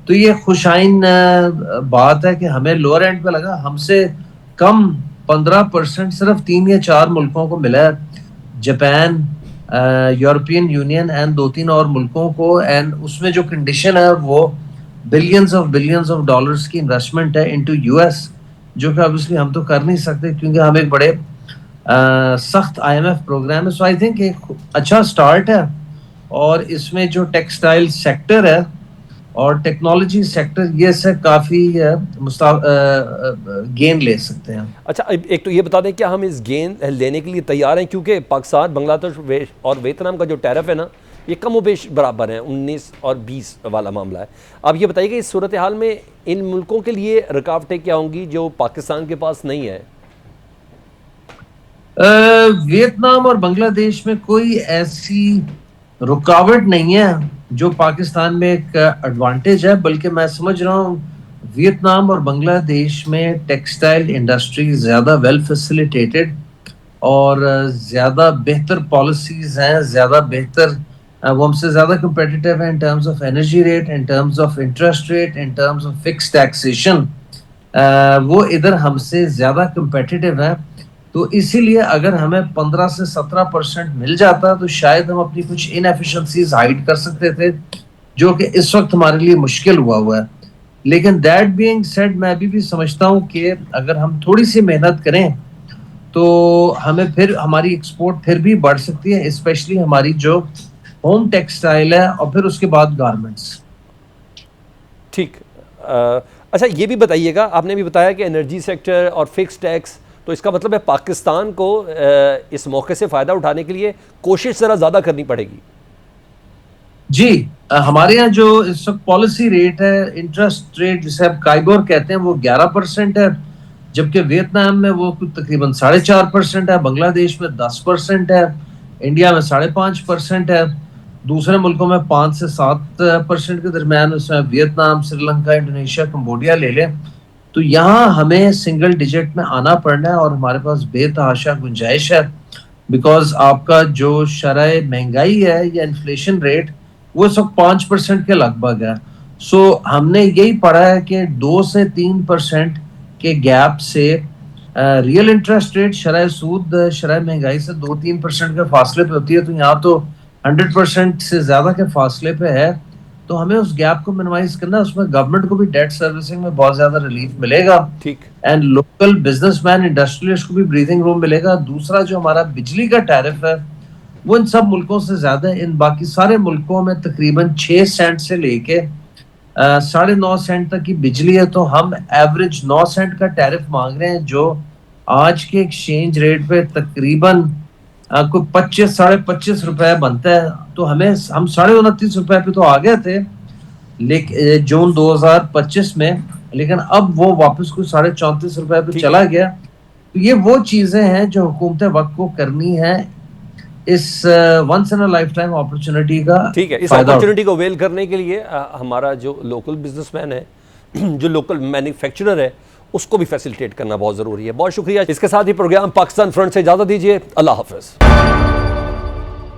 तो ये खुशाइन बात है कि हमें लोअर एंड पे लगा, हमसे कम 15% सिर्फ 3 या 4 मुल्कों को मिला है, जापान, यूरोपियन यूनियन एंड 2-3 और मुल्कों को। एंड उसमें जो कंडीशन है वो बिलियंस ऑफ डॉलर्स की इन्वेस्टमेंट है इनटू यूएस, जो कि ऑब्वियसली हम तो कर नहीं सकते क्योंकि हम एक बड़े सख्त आईएमएफ प्रोग्राम है। सो आई थिंक एक अच्छा स्टार्ट है, और इसमें जो टेक्सटाइल सेक्टर है और टेक्नोलॉजी सेक्टर, ये से काफ़ी गेन ले सकते हैं। अच्छा, एक तो ये बता दें क्या हम इस गेन लेने के लिए तैयार हैं, क्योंकि पाकिस्तान, बांग्लादेश और वियतनाम का जो टैरिफ है ना, ये कम बेश बराबर है, 19 और 20 वाला मामला है। अब ये बताइए कि इस सूरत हाल में इन मुल्कों के लिए रुकावटें क्या होंगी जो पाकिस्तान के पास नहीं है? वियतनाम और बांग्लादेश में कोई ऐसी रुकावट नहीं है जो पाकिस्तान में एक एडवांटेज है, बल्कि मैं समझ रहा हूँ वियतनाम और बांग्लादेश में टेक्सटाइल इंडस्ट्री ज़्यादा वेल फैसिलिटेटेड और ज़्यादा बेहतर पॉलिसीज़ हैं, ज़्यादा बेहतर, वो हमसे ज़्यादा competitive है in terms of energy rate, in terms of interest rate, in terms of fixed taxation। वो इधर हमसे ज़्यादा competitive है, तो इसीलिए अगर हमें 15 से 17% मिल जाता तो शायद हम अपनी कुछ इनएफिशिएंसीज हाइड कर सकते थे, जो कि इस वक्त हमारे लिए मुश्किल हुआ है। लेकिन दैट बीइंग सेड, मैं अभी भी समझता हूँ कि अगर हम थोड़ी सी मेहनत करें तो हमें फिर हमारी एक्सपोर्ट फिर भी बढ़ सकती है, स्पेशली हमारी जो होम टेक्सटाइल है और फिर उसके बाद गारमेंट्स। ठीक। अच्छा, ये भी बताइएगा, आपने भी बताया कि एनर्जी सेक्टर और फिक्स टैक्स, तो इसका मतलब है पाकिस्तान को इस मौके से फ़ायदा उठाने के लिए कोशिश ज़रा ज़्यादा करनी पड़ेगी। जी, हमारे यहाँ जो इस वक्त पॉलिसी रेट है, इंटरेस्ट रेट जिसे आप काइबोर कहते हैं, वो 11% है, जबकि वियतनाम में वो कुछ तकरीबन 4.5% है, बांग्लादेश में 10% है, इंडिया में 5.5% है, दूसरे मुल्कों में 5 से 7% के दरमियान, उसमें वियतनाम, श्रीलंका, इंडोनेशिया, कंबोडिया ले लें, तो यहाँ हमें सिंगल डिजिट में आना पड़ना है, और हमारे पास बेतहाशा गुंजाइश है, बिकॉज आपका जो शरह महंगाई है या इन्फ्लेशन रेट वो सब 5% के लगभग है। सो हमने यही पढ़ा है कि 2 से 3% के गैप से रियल इंटरेस्ट रेट, शरह सूद, शरह महंगाई से 2-3% के फासले पे होती है, तो यहाँ तो 100% से ज्यादा के फासले पे है। तो हमें उस गैप को मिनिमाइज करना, उसमें गवर्नमेंट को भी डेट सर्विसिंग में बहुत ज्यादा रिलीफ मिलेगा, ठीक, एंड लोकल बिजनेसमैन, इंडस्ट्रियलिस्ट को भी ब्रीथिंग रूम मिलेगा। दूसरा, जो हमारा बिजली का टैरिफ है वो इन सब मुल्कों से ज्यादा है। इन बाकी सारे मुल्कों में तकरीबन 6 सेंट से लेके 9.5 सेंट तक की बिजली है, तो हम एवरेज 9 सेंट का टैरिफ मांग रहे हैं, जो आज के एक्सचेंज रेट पे तकरीबन कोई 25-25.5 रुपए बनता है। तो हम 29.5 रुपए पे तो आ गए थे लेकिन जून 2025 में, लेकिन अब वो वापस कुछ 34.5 रुपए पे चला गया। तो ये वो चीजें हैं जो हुकूमत वक्त को करनी है, इस once in a life time opportunity का। ठीक है, इस अपॉर्चुनिटी को अवेल करने के लिए हमारा जो लोकल बिजनेसमैन है, जो लोकल मैन्युफैक्चरर है, उसको भी फैसिलिटेट करना बहुत ज़रूरी है। बहुत शुक्रिया। इसके साथ ही प्रोग्राम पाकिस्तान फ्रंट से इजाज़त दीजिए। अल्लाह हाफ़िज़।